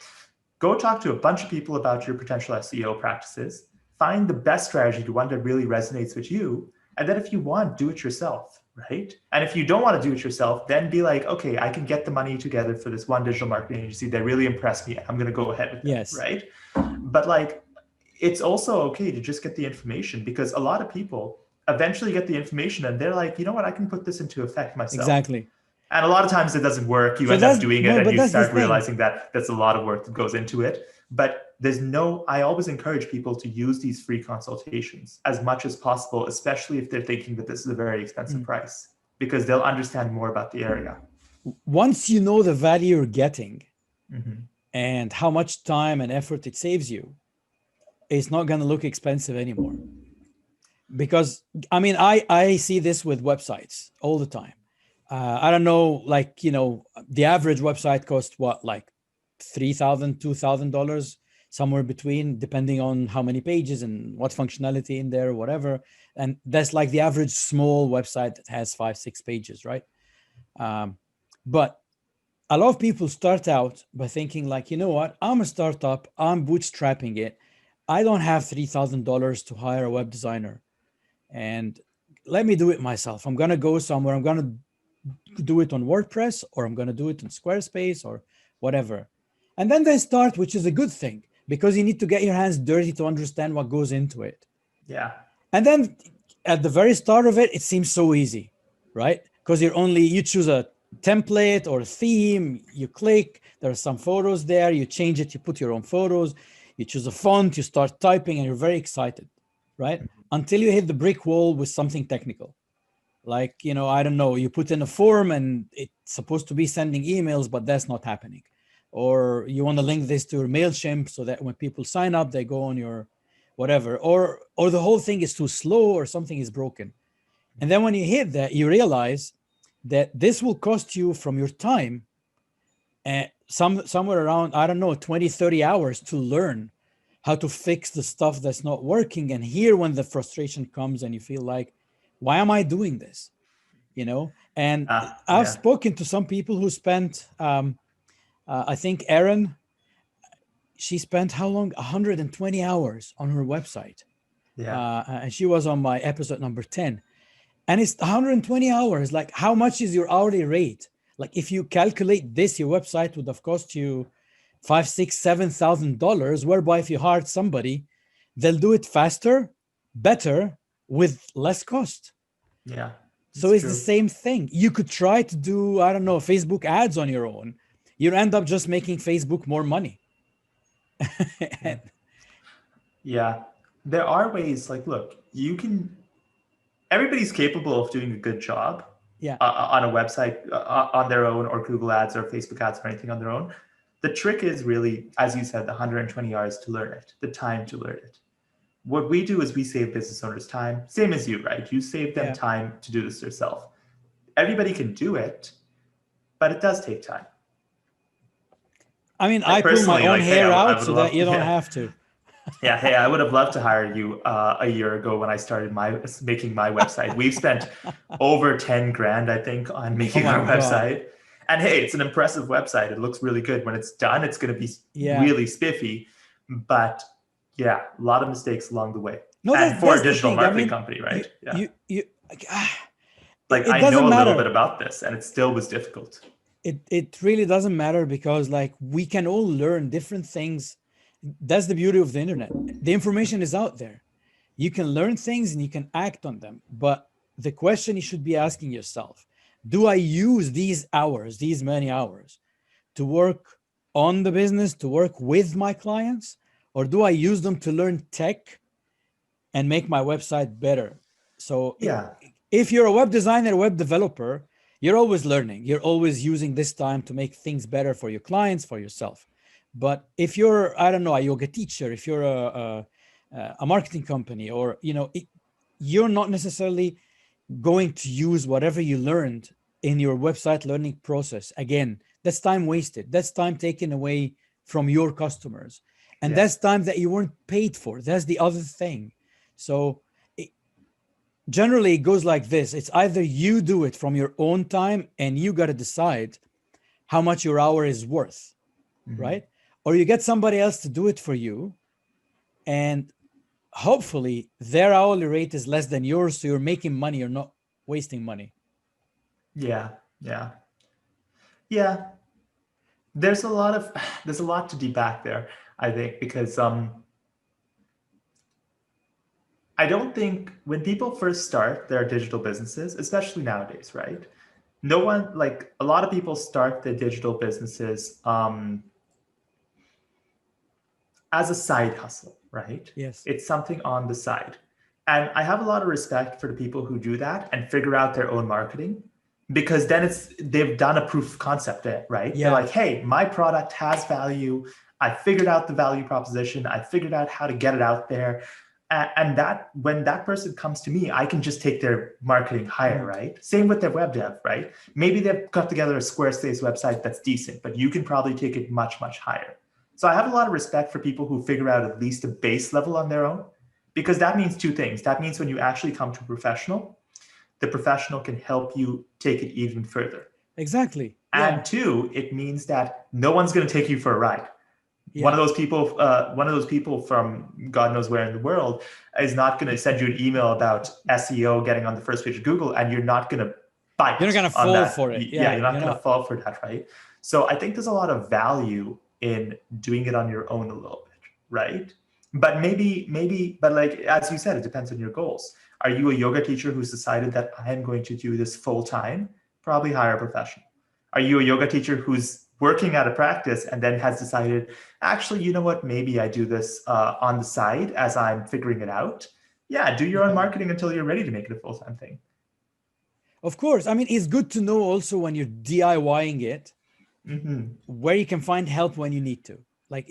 Go talk to a bunch of people about your potential SEO practices. Find the best strategy, the one that really resonates with you. And then if you want, do it yourself, right? And if you don't want to do it yourself, then be like, okay, I can get the money together for this one digital marketing agency that really impressed me. I'm going to go ahead with it, right? But like, it's also okay to just get the information, because a lot of people eventually get the information and they're like, you know what, I can put this into effect myself. Exactly. And a lot of times it doesn't work. You end up doing it and you start realizing that that's a lot of work that goes into it. But I always encourage people to use these free consultations as much as possible, especially if they're thinking that this is a very expensive price, because they'll understand more about the area. Once you know the value you're getting and how much time and effort it saves you, it's not going to look expensive anymore. Because I mean, I see this with websites all the time. I don't know, like, you know, the average website costs what, like $3,000, $2,000, somewhere between, depending on how many pages and what functionality in there, whatever. And that's like the average small website that has 5-6 pages, right? But a lot of people start out by thinking like, you know what, I'm a startup, I'm bootstrapping it. I don't have $3,000 to hire a web designer, and let me do it myself. I'm going to go somewhere. I'm going to do it on WordPress, or I'm going to do it on Squarespace or whatever. And then they start, which is a good thing, because you need to get your hands dirty to understand what goes into it. Yeah. And then at the very start of it, it seems so easy, right? Because you choose a template or a theme, you click, there are some photos there, you change it, you put your own photos, you choose a font, you start typing, and you're very excited, right? Until you hit the brick wall with something technical. Like, you know, I don't know, you put in a form and it's supposed to be sending emails, but that's not happening. Or you want to link this to your MailChimp so that when people sign up, they go on your whatever, or the whole thing is too slow, or something is broken. And then when you hit that, you realize that this will cost you from your time somewhere around, I don't know, 20, 30 hours to learn how to fix the stuff that's not working. And here, when the frustration comes and you feel like, why am I doing this? You know, and I've spoken to some people who spent, I think Erin, she spent how long? 120 hours on her website. Yeah. And she was on my episode number 10. And it's 120 hours. Like, how much is your hourly rate? Like, if you calculate this, your website would have cost you $5,000, $6,000, $7,000, whereby if you hired somebody, they'll do it faster, better, with less cost. Yeah. So it's the same thing. You could try to do, I don't know, Facebook ads on your own. You end up just making Facebook more money. Yeah. There are ways, like, look, everybody's capable of doing a good job on a website on their own, or Google ads or Facebook ads or anything on their own. The trick is really, as you said, the 120 hours to learn it, the time to learn it. What we do is we save business owners time, same as you, right? You save them time to do this yourself. Everybody can do it, but it does take time. I mean, I pull my own hair out so that you don't have to. Yeah, hey, I would have loved to hire you a year ago when I started making my website. We've spent over 10 grand, I think, on making our website. And hey, it's an impressive website. It looks really good. When it's done, it's going to be really spiffy. But yeah, a lot of mistakes along the way. No, and for a digital marketing company, right? Yeah. Like, I know a little bit about this, and it still was difficult. It really doesn't matter, because like, we can all learn different things. That's the beauty of the internet. The information is out there. You can learn things and you can act on them. But the question you should be asking yourself, do I use these many hours to work on the business, to work with my clients, or do I use them to learn tech and make my website better? So if you're a web designer, web developer, you're always learning. You're always using this time to make things better for your clients, for yourself. But if you're, I don't know, a yoga teacher, if you're a marketing company, or you're not necessarily going to use whatever you learned in your website learning process. Again, that's time wasted. That's time taken away from your customers, and that's time that you weren't paid for. That's the other thing. So generally it goes like this. It's either you do it from your own time and you got to decide how much your hour is worth, right? Or you get somebody else to do it for you, and hopefully their hourly rate is less than yours, so you're making money, you're not wasting money. Yeah. There's a lot to deback there, I think, because I don't think when people first start their digital businesses, especially nowadays, right? No one, like a lot of people start their digital businesses as a side hustle, right? Yes. It's something on the side. And I have a lot of respect for the people who do that and figure out their own marketing, because then they've done a proof of concept, right? Yeah. They're like, hey, my product has value. I figured out the value proposition. I figured out how to get it out there. And that when that person comes to me, I can just take their marketing higher, right? Same with their web dev, right? Maybe they've cut together a Squarespace website that's decent, but you can probably take it much, much higher. So I have a lot of respect for people who figure out at least a base level on their own, because that means two things. That means when you actually come to a professional, the professional can help you take it even further. Exactly. And two, it means that no one's going to take you for a ride. Yeah. One of those people from God knows where in the world is not going to send you an email about SEO getting on the first page of Google, and you're not going to bite. You're not going to fall for it. You're not going to fall for that, right? So I think there's a lot of value in doing it on your own a little bit, right? But but like, as you said, it depends on your goals. Are you a yoga teacher who's decided that I am going to do this full time? Probably hire a professional. Are you a yoga teacher who's working at a practice and then has decided, actually, you know what, maybe I do this on the side as I'm figuring it out? Yeah, do your own marketing until you're ready to make it a full-time thing. Of course. I mean, it's good to know also when you're DIYing it, where you can find help when you need to. Like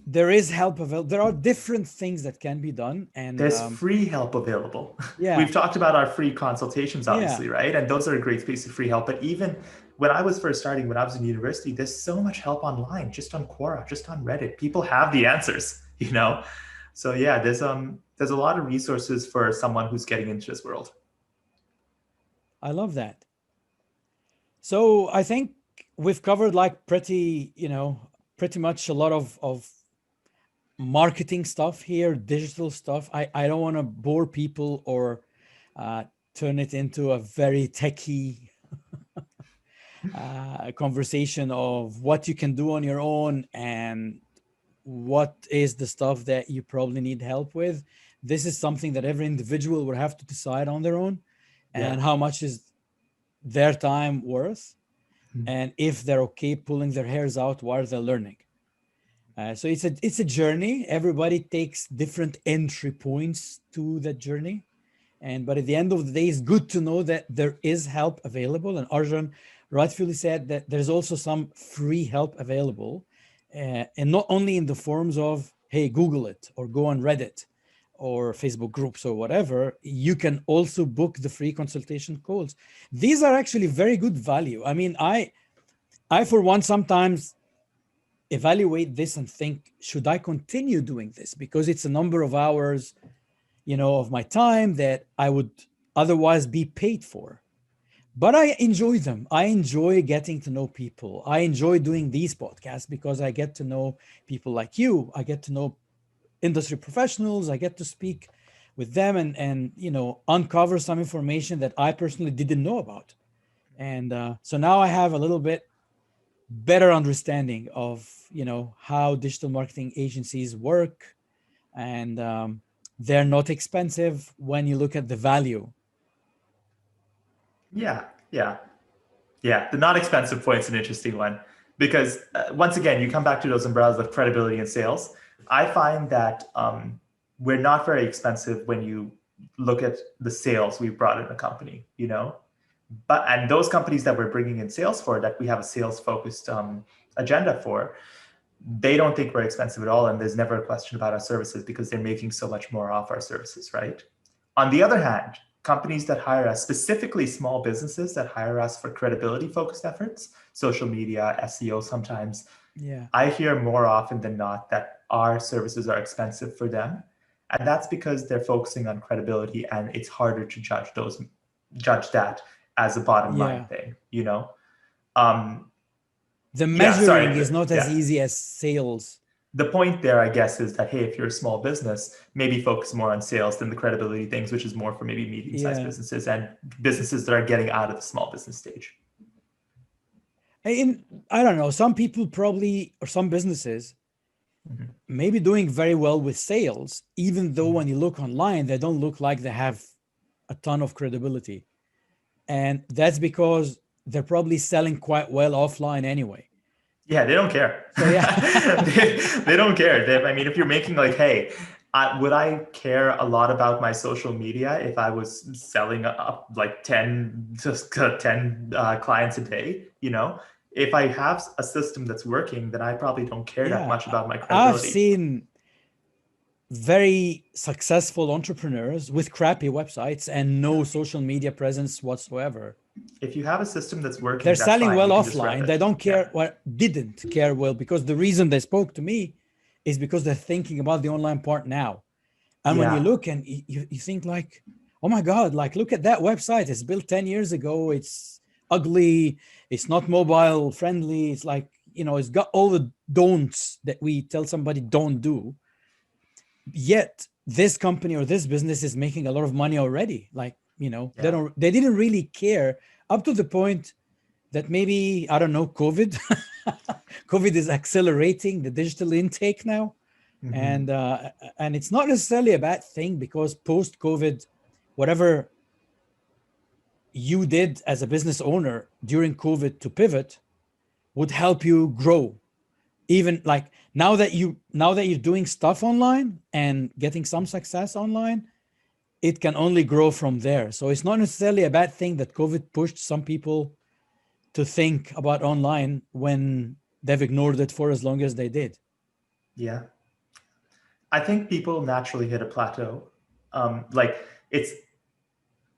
there is help available. There are different things that can be done, and there's free help available. Yeah, we've talked about our free consultations, obviously, right? And those are a great space of free help. But even when I was first starting, when I was in university, there's so much help online, just on Quora, just on Reddit. People have the answers, So yeah, there's a lot of resources for someone who's getting into this world. I love that. So I think we've covered like pretty much a lot of marketing stuff here, digital stuff. I don't want to bore people or turn it into a very techie conversation of what you can do on your own and what is the stuff that you probably need help with. This is something that every individual will have to decide on their own, and how much is their time worth, and if they're okay pulling their hairs out while they're learning. So it's a journey. Everybody takes different entry points to that journey. But at the end of the day, it's good to know that there is help available. And Arjan rightfully said that there's also some free help available. And not only in the forms of, hey, Google it or go on Reddit or Facebook groups or whatever, you can also book the free consultation calls. These are actually very good value. I mean, I for one, sometimes evaluate this and think, should I continue doing this? Because it's a number of hours, of my time that I would otherwise be paid for. But I enjoy them. I enjoy getting to know people. I enjoy doing these podcasts because I get to know people like you. I get to know industry professionals. I get to speak with them and uncover some information that I personally didn't know about. And so now I have a little bit better understanding of how digital marketing agencies work, and they're not expensive when you look at the value. The not expensive point's an interesting one, because once again, you come back to those umbrellas of credibility and sales. I find that we're not very expensive when you look at the sales we've brought in a company, and those companies that we're bringing in sales for, that we have a sales focused agenda for, they don't think we're expensive at all. And there's never a question about our services because they're making so much more off our services, right? On the other hand, companies that hire us, specifically small businesses that hire us for credibility focused efforts, social media, SEO sometimes, I hear more often than not that our services are expensive for them. And that's because they're focusing on credibility, and it's harder to judge that as a bottom line thing, you know? The measuring is not as easy as sales. The point there, I guess, is that, hey, if you're a small business, maybe focus more on sales than the credibility things, which is more for maybe medium-sized businesses and businesses that are getting out of the small business stage. I don't know, some people probably, or some businesses, maybe doing very well with sales, even though when you look online, they don't look like they have a ton of credibility. And that's because they're probably selling quite well offline anyway. Yeah, they don't care. So, yeah. they don't care. I mean, if you're making like, hey, would I care a lot about my social media if I was selling up like 10 clients a day? You know, if I have a system that's working, then I probably don't care that much about my credibility. I've seen very successful entrepreneurs with crappy websites and no social media presence whatsoever. If you have a system that's working, they're selling well offline. They don't care, didn't care well, because the reason they spoke to me is because they're thinking about the online part now. And when you look and you think like, oh my God, like, look at that website. It's built 10 years ago. It's ugly. It's not mobile friendly. It's like, you know, it's got all the don'ts that we tell somebody don't do. Yet this company or this business is making a lot of money already. Like, you know, they didn't really care up to the point that maybe, I don't know, COVID is accelerating the digital intake now. And it's not necessarily a bad thing, because post-COVID, whatever you did as a business owner during COVID to pivot would help you grow. Even like now that you're doing stuff online and getting some success online, it can only grow from there. So it's not necessarily a bad thing that COVID pushed some people to think about online when they've ignored it for as long as they did. Yeah. I think people naturally hit a plateau.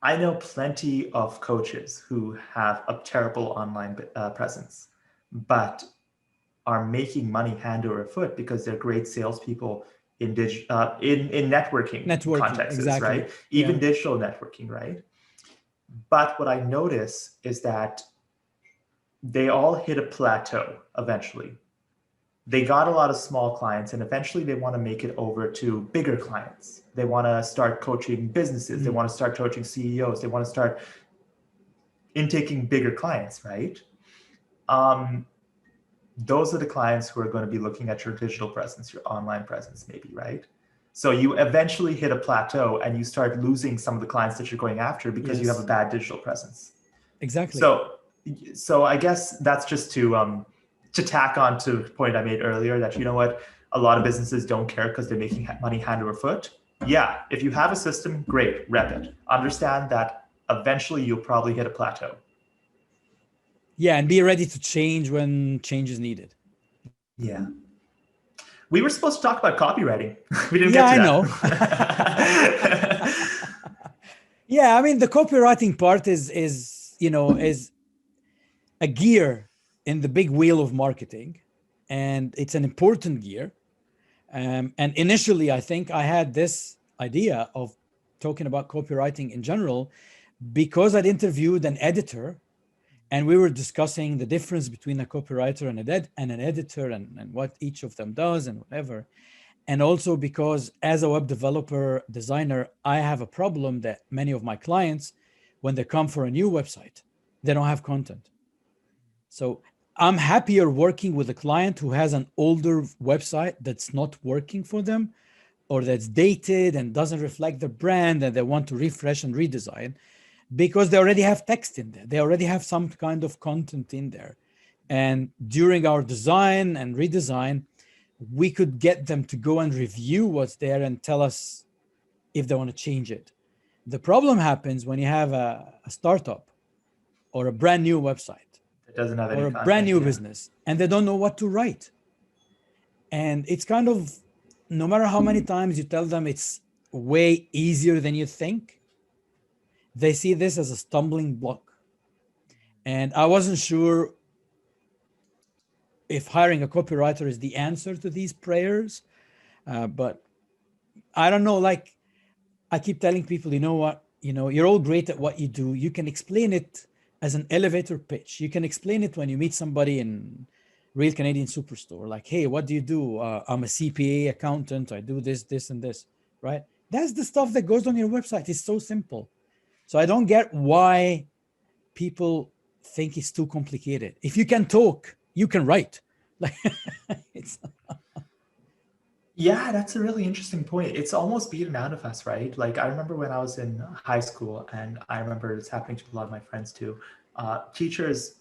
I know plenty of coaches who have a terrible online presence, but are making money hand over foot because they're great salespeople in networking contexts, right? Even digital networking, right? But what I notice is that they all hit a plateau eventually. They got a lot of small clients, and eventually they want to make it over to bigger clients. They want to start coaching businesses. They want to start coaching CEOs. They want to start intaking bigger clients, right? Those are the clients who are going to be looking at your digital presence, your online presence, maybe, right? So you eventually hit a plateau and you start losing some of the clients that you're going after because you have a bad digital presence. Exactly. So I guess that's just to tack on to the point I made earlier that, you know what, a lot of businesses don't care because they're making money hand over foot. Yeah, if you have a system, great, rep it. Understand that eventually you'll probably hit a plateau. Yeah, and be ready to change when change is needed. Yeah. We were supposed to talk about copywriting. We didn't get to that. I know. Yeah, I mean, the copywriting part is a gear in the big wheel of marketing, and it's an important gear. And initially, I think I had this idea of talking about copywriting in general because I'd interviewed an editor, and we were discussing the difference between a copywriter and an editor and what each of them does and whatever. And also because as a web developer, designer, I have a problem that many of my clients, when they come for a new website, they don't have content. So I'm happier working with a client who has an older website that's not working for them, or that's dated and doesn't reflect the brand, and they want to refresh and redesign, because they already have text in there. They already have some kind of content in there. And during our design and redesign, we could get them to go and review what's there and tell us if they want to change it. The problem happens when you have a startup or a brand new website. It doesn't have any or a content, brand new business, and they don't know what to write. And it's kind of, no matter how many times you tell them it's way easier than you think, they see this as a stumbling block. And I wasn't sure if hiring a copywriter is the answer to these prayers, but I don't know, like I keep telling people, you know what, you're all great at what you do. You can explain it as an elevator pitch. You can explain it when you meet somebody in Real Canadian Superstore, like, hey, what do you do? I'm a CPA accountant. I do this, this, and this, right? That's the stuff that goes on your website. It's so simple. So I don't get why people think it's too complicated. If you can talk, you can write. Like, it's... Yeah, that's a really interesting point. It's almost beaten out of us, right? Like I remember when I was in high school, and I remember it's happening to a lot of my friends too. Teachers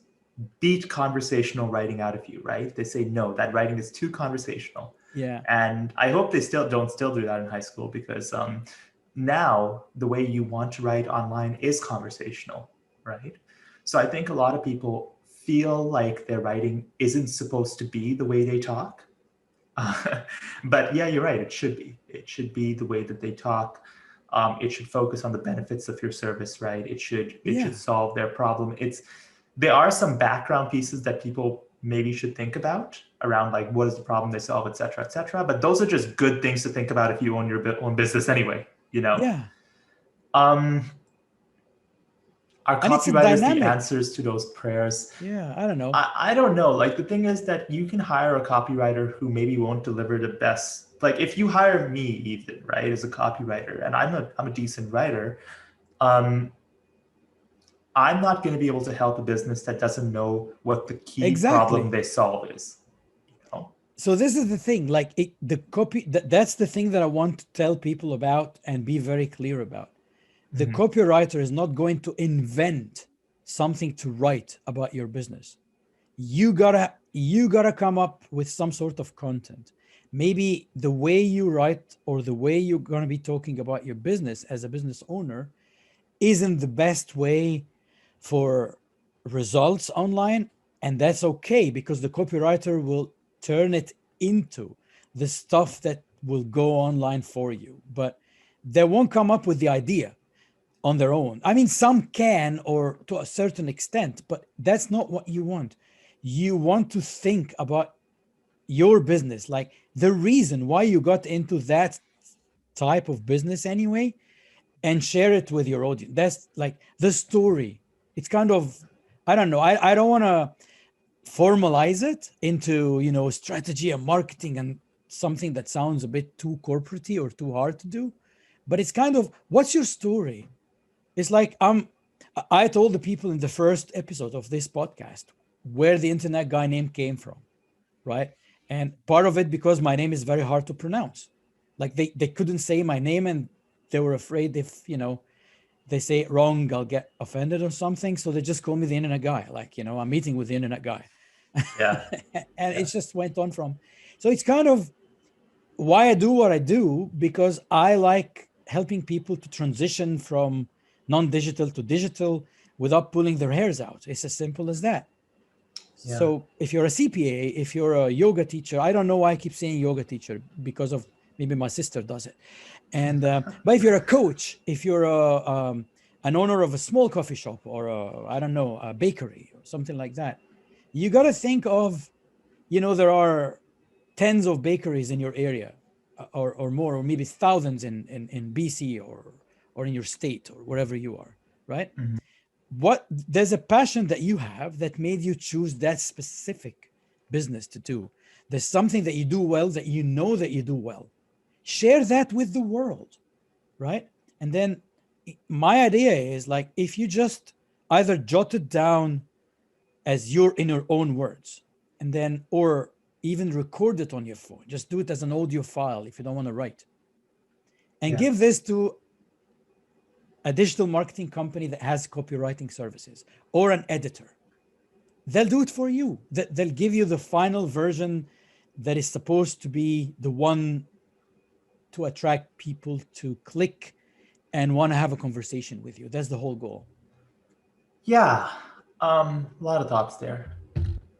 beat conversational writing out of you, right? They say, no, that writing is too conversational. Yeah. And I hope they still do that in high school, because now the way you want to write online is conversational, right? So I think a lot of people feel like their writing isn't supposed to be the way they talk. But yeah, you're right. It should be. It should be the way that they talk. It should focus on the benefits of your service, right? It should solve their problem. There are some background pieces that people maybe should think about around, like, what is the problem they solve, et cetera, et cetera. But those are just good things to think about if you own your own business anyway, Yeah. Are copywriters the answers to those prayers? Yeah, I don't know. I don't know. Like, the thing is that you can hire a copywriter who maybe won't deliver the best. Like, if you hire me, even, right, as a copywriter, and I'm a decent writer, I'm not going to be able to help a business that doesn't know what the key problem they solve is. So this is the thing. Like, that's the thing that I want to tell people about and be very clear about. The copywriter is not going to invent something to write about your business. You gotta come up with some sort of content. Maybe the way you write or the way you're going to be talking about your business as a business owner isn't the best way for results online. And that's okay, because the copywriter will turn it into the stuff that will go online for you. But they won't come up with the idea on their own. I mean, some can, or to a certain extent, but that's not what you want. You want to think about your business, like the reason why you got into that type of business anyway, and share it with your audience. That's like the story. It's kind of, I don't know. I don't want to formalize it into, strategy and marketing and something that sounds a bit too corporate-y or too hard to do. But it's kind of, what's your story? It's like, I told the people in the first episode of this podcast where the internet guy name came from, right? And part of it because my name is very hard to pronounce. Like they couldn't say my name, and they were afraid if, they say it wrong, I'll get offended or something. So they just call me the internet guy. Like, I'm meeting with the internet guy. Yeah. And it just went on from. So it's kind of why I do what I do, because I like helping people to transition from non-digital to digital without pulling their hairs out. It's as simple as that. Yeah. So if you're a CPA, if you're a yoga teacher, I don't know why I keep saying yoga teacher, because of maybe my sister does it. And but if you're a coach, if you're an owner of a small coffee shop or a bakery or something like that, you got to think of, there are tens of bakeries in your area, or more, or maybe thousands in BC or in your state or wherever you are, right? Mm-hmm. There's a passion that you have that made you choose that specific business to do. There's something that you do well, that you know that you do well. Share that with the world, right? And then my idea is, like, if you just either jot it down as in your own words, and then, or even record it on your phone, just do it as an audio file if you don't want to write, and give this to a digital marketing company that has copywriting services, or an editor. They'll do it for you. They'll give you the final version that is supposed to be the one to attract people to click and want to have a conversation with you. That's the whole goal. Yeah, a lot of thoughts there.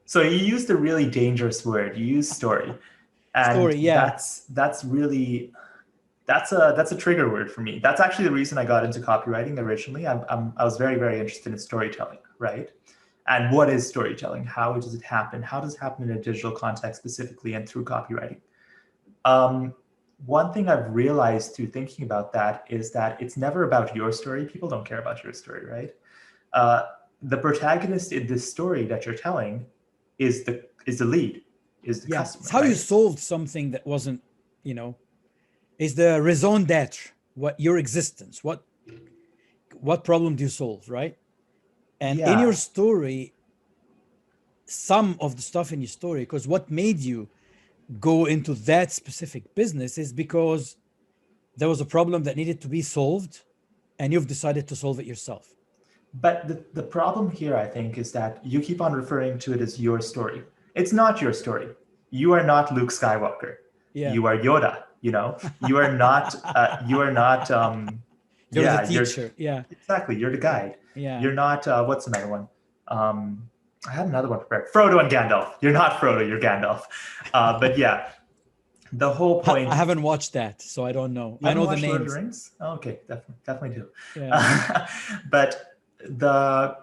So you used a really dangerous word. You used story. And story, yeah. that's really, that's a trigger word for me. That's actually the reason I got into copywriting originally. I was very, very interested in storytelling, right? And what is storytelling? How does it happen? How does it happen in a digital context specifically and through copywriting? One thing I've realized through thinking about that is that it's never about your story. People don't care about your story, right? The protagonist in this story that you're telling is the lead, is the customer. It's how right? you solved something that wasn't, is the raison d'etre, what your existence, what problem do you solve, right? And in your story, some of the stuff in your story, because what made you go into that specific business is because there was a problem that needed to be solved and you've decided to solve it yourself. But the problem here, I think, is that you keep on referring to it as your story. It's not your story. You are not Luke Skywalker. Yeah. You are Yoda, you are not, you're the teacher. Exactly. You're the guide. Yeah. You're not, what's another one? I had another one prepared. Frodo and Gandalf. You're not Frodo, you're Gandalf. But yeah, the whole point. I haven't watched that, so I don't know. I know the names. Lord of the Rings? Oh, okay, definitely do. Yeah. But the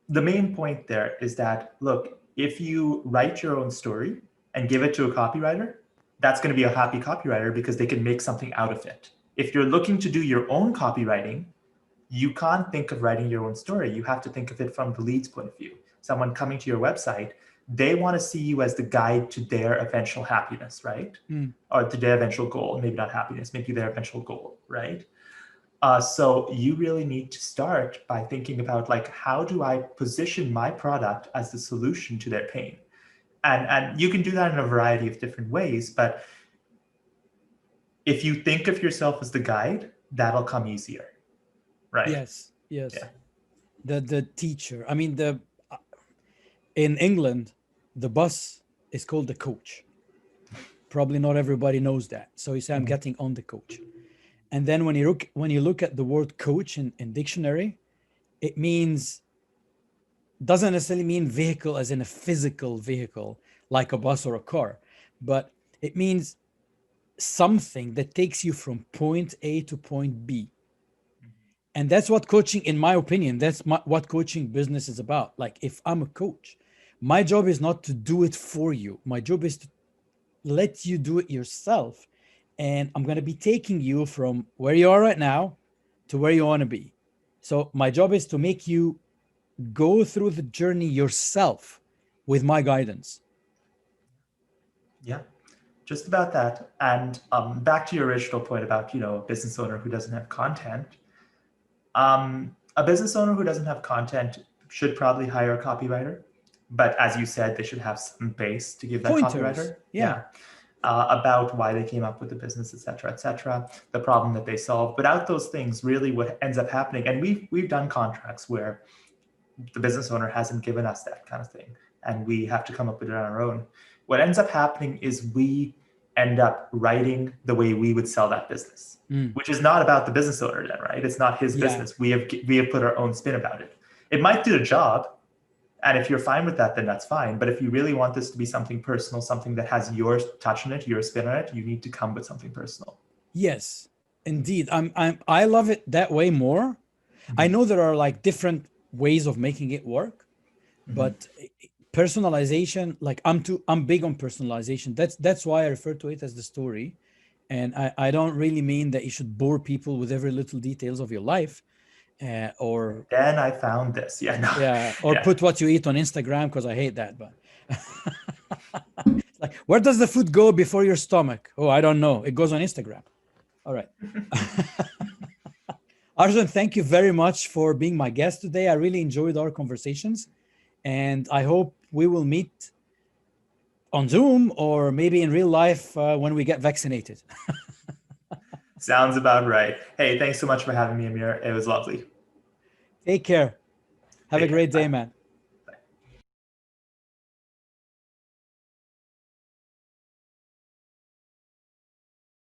main point there is that, look, if you write your own story and give it to a copywriter, that's going to be a happy copywriter because they can make something out of it. If you're looking to do your own copywriting, you can't think of writing your own story. You have to think of it from the lead's point of view. Someone coming to your website, they want to see you as the guide to their eventual happiness, right? Or to their eventual goal, maybe not happiness, maybe their eventual goal, right? So you really need to start by thinking about, like, how do I position my product as the solution to their pain? And you can do that in a variety of different ways, but if you think of yourself as the guide, that'll come easier, right? Yes. Yeah. The teacher. I mean, in England, the bus is called the coach. Probably not everybody knows that. So you say, I'm getting on the coach. And then when you look at the word coach in dictionary, it doesn't necessarily mean vehicle as in a physical vehicle like a bus or a car, but it means something that takes you from point A to point B. And that's what coaching, in my opinion, what coaching business is about. Like, if I'm a coach, my job is not to do it for you. My job is to let you do it yourself. And I'm going to be taking you from where you are right now to where you want to be. So my job is to make you go through the journey yourself with my guidance. Yeah, just about that. And back to your original point about, a business owner who doesn't have content. A business owner who doesn't have content should probably hire a copywriter. But as you said, they should have some base to give that copywriter. Yeah. About why they came up with the business, et cetera, the problem that they solve. Without those things, really what ends up happening, and we've done contracts where the business owner hasn't given us that kind of thing, and we have to come up with it on our own. What ends up happening is we end up writing the way we would sell that business, which is not about the business owner then, right? It's not his business. We have put our own spin about it. It might do the job. And if you're fine with that, then that's fine. But if you really want this to be something personal, something that has your touch on it, your spin on it, you need to come with something personal. Yes, indeed. I love it that way more. I know there are like different ways of making it work, but personalization, like I'm big on personalization. That's why I refer to it as the story. And I don't really mean that you should bore people with every little details of your life. Or then I found this. Put what you eat on Instagram, because I hate that. But like, where does the food go before your stomach? Oh, I don't know. It goes on Instagram. All right. Arjan, thank you very much for being my guest today. I really enjoyed our conversations, and I hope we will meet on Zoom or maybe in real life when we get vaccinated. Sounds about right. Hey, thanks so much for having me, Amir. It was lovely. Take care. Have a great day, man.